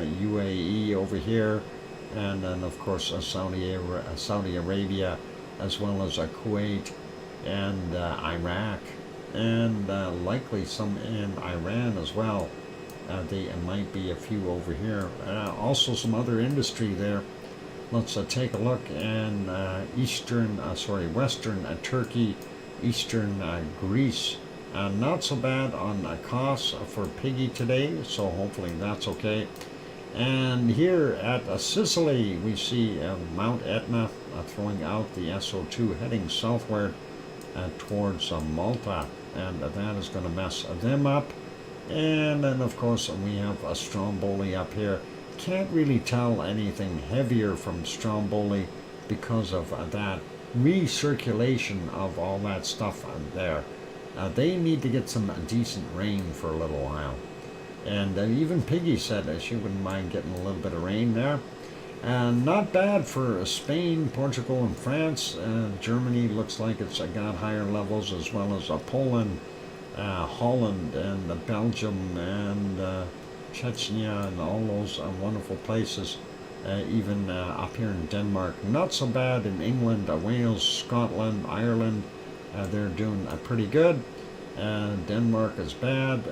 UAE over here, and then of course Saudi Arabia, as well as Kuwait and Iraq, and likely some in Iran as well. There might be a few over here. Also some other industry there. Let's take a look in western Turkey, eastern Greece. Not so bad on costs for Piggy today, so hopefully that's okay. And here at Sicily, we see Mount Etna throwing out the SO2, heading southward towards Malta, and that is going to mess them up. And then, of course, we have Stromboli up here. Can't really tell anything heavier from Stromboli because of that recirculation of all that stuff there. They need to get some decent rain for a little while. And even Piggy said she wouldn't mind getting a little bit of rain there. Not bad for Spain, Portugal, and France. Germany looks like it's got higher levels, as well as Poland, Holland, and Belgium, and Chechnya and all those wonderful places, even up here in Denmark. Not so bad in England, Wales, Scotland, Ireland. They're doing pretty good. Denmark is bad.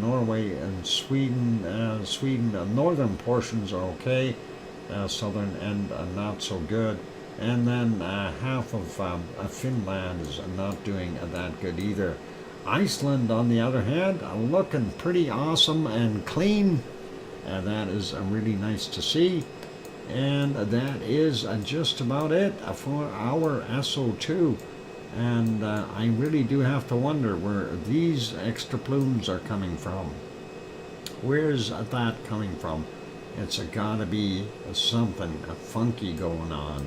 Norway and Sweden. Northern portions are okay. Southern end not so good. And then half of Finland is not doing that good either. Iceland, on the other hand, looking pretty awesome and clean. That is really nice to see. And that is just about it for our SO2. And I really do have to wonder where these extra plumes are coming from. Where's that coming from? It's gotta be something funky going on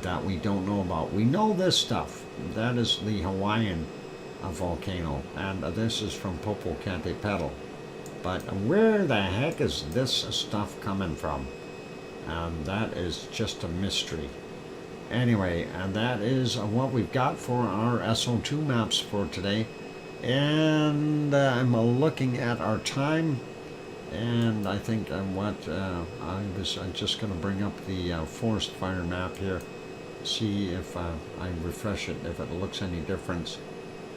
that we don't know about. We know this stuff. That is the Hawaiian volcano, and this is from Popocatépetl. But where the heck is this stuff coming from? That is just a mystery. Anyway, and that is what we've got for our SO2 maps for today. And I'm looking at our time, and I think I was just going to bring up the forest fire map here, see if I refresh it, if it looks any difference.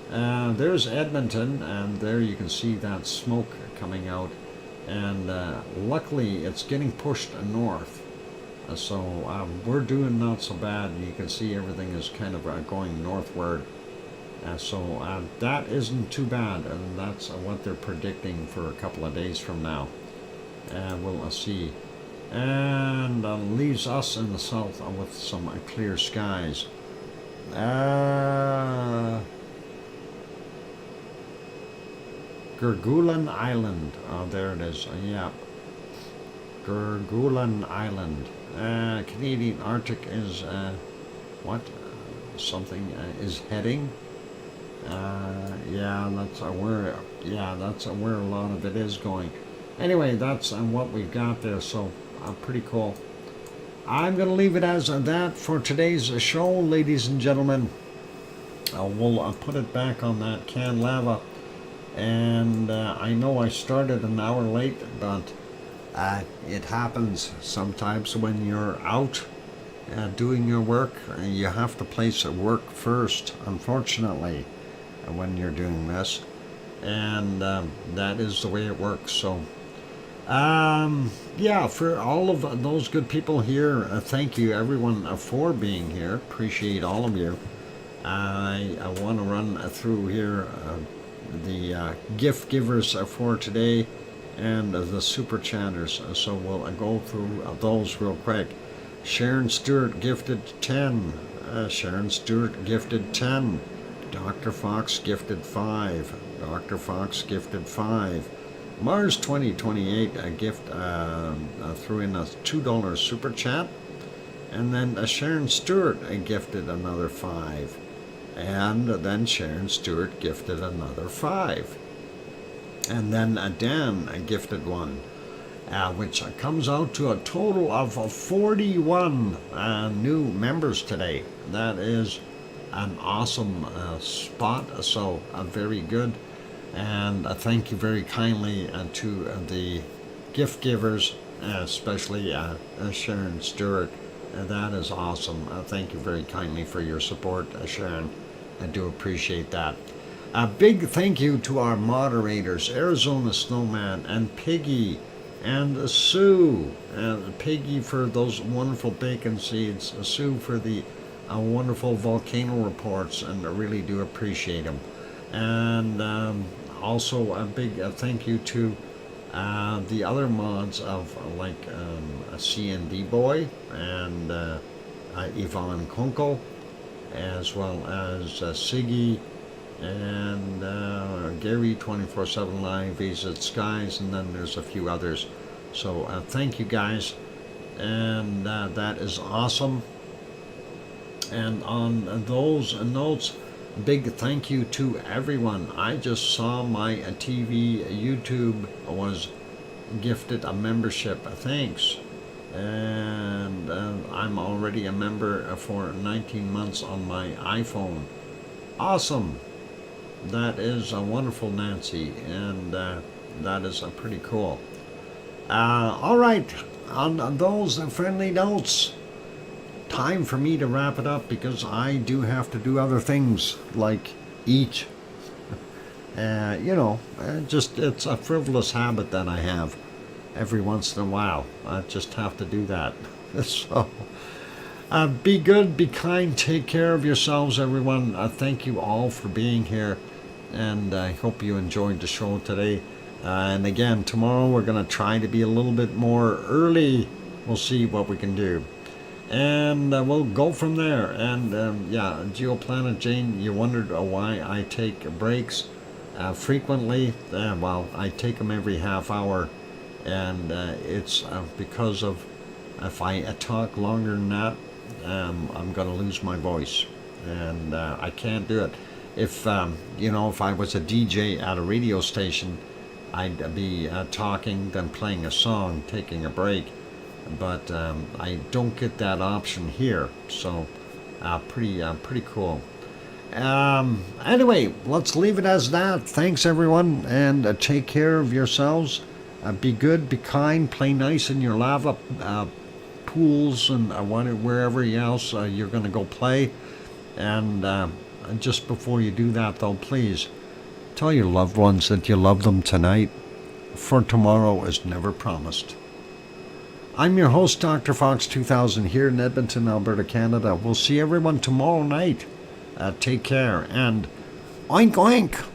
There's Edmonton, and there you can see that smoke coming out, and luckily it's getting pushed north. So we're doing not so bad. You can see everything is kind of going northward. So that isn't too bad, and that's what they're predicting for a couple of days from now. We'll see. And leaves us in the south with some clear skies. Kerguelen Island. Oh, there it is. Yeah. Kerguelen Island. Canadian Arctic is what? Something is heading. Yeah, that's where. Yeah, that's where a lot of it is going. Anyway, that's what we've got there. So pretty cool. I'm going to leave it as that for today's show, ladies and gentlemen. We'll put it back on that canned lava. And I know I started an hour late, but it happens sometimes when you're out doing your work. You have to place work first, unfortunately, when you're doing this. And that is the way it works. So, yeah, for all of those good people here, thank you, everyone, for being here. Appreciate all of you. I want to run through here the gift givers for today and the super chatters, so we'll go through those real quick. Sharon Stewart gifted 10. Sharon Stewart gifted 10. Dr. Fox gifted 5. Dr. Fox gifted 5. Mars 2028 a gift threw in a $2 super chat, and then Sharon Stewart gifted another 5. And then Sharon Stewart gifted another 5. And then Dan gifted 1, which comes out to a total of 41 new members today. That is an awesome spot, so very good. And thank you very kindly to the gift givers, especially Sharon Stewart. That is awesome. Thank you very kindly for your support, Sharon. I do appreciate that. A big thank you to our moderators, Arizona Snowman and Piggy and Sue. Piggy for those wonderful bacon seeds, Sue for the wonderful volcano reports, and I really do appreciate them. And also a big thank you to the other mods of like a CND Boy and Yvonne Kunkel, as well as Siggy and Gary 24/7 Live, Visit Skies, and then there's a few others. So thank you guys, and that is awesome. And on those notes, big thank you to everyone. I just saw my TV YouTube was gifted a membership. Thanks. And I'm already a member for 19 months on my iPhone. Awesome. That is wonderful, Nancy, and that is pretty cool. All right, on those friendly notes, time for me to wrap it up because I do have to do other things like eat. Just it's a frivolous habit that I have every once in a while. I just have to do that. So, be good, be kind, take care of yourselves, everyone. Thank you all for being here, and I hope you enjoyed the show today. And again, tomorrow we're going to try to be a little bit more early. We'll see what we can do. And we'll go from there. And Geoplanet Jane, you wondered why I take breaks frequently. Well, I take them every half hour. And it's because of if I talk longer than that, I'm going to lose my voice. And I can't do it. If I was a DJ at a radio station, I'd be talking, then playing a song, taking a break, but I don't get that option here, so pretty cool. Anyway, let's leave it as that. Thanks everyone, and take care of yourselves. Be good, be kind, play nice in your lava pools and wherever else you're going to go play. And just before you do that, though, please tell your loved ones that you love them tonight, for tomorrow is never promised. I'm your host, DrFox2000, here in Edmonton, Alberta, Canada. We'll see everyone tomorrow night. Take care, and oink oink!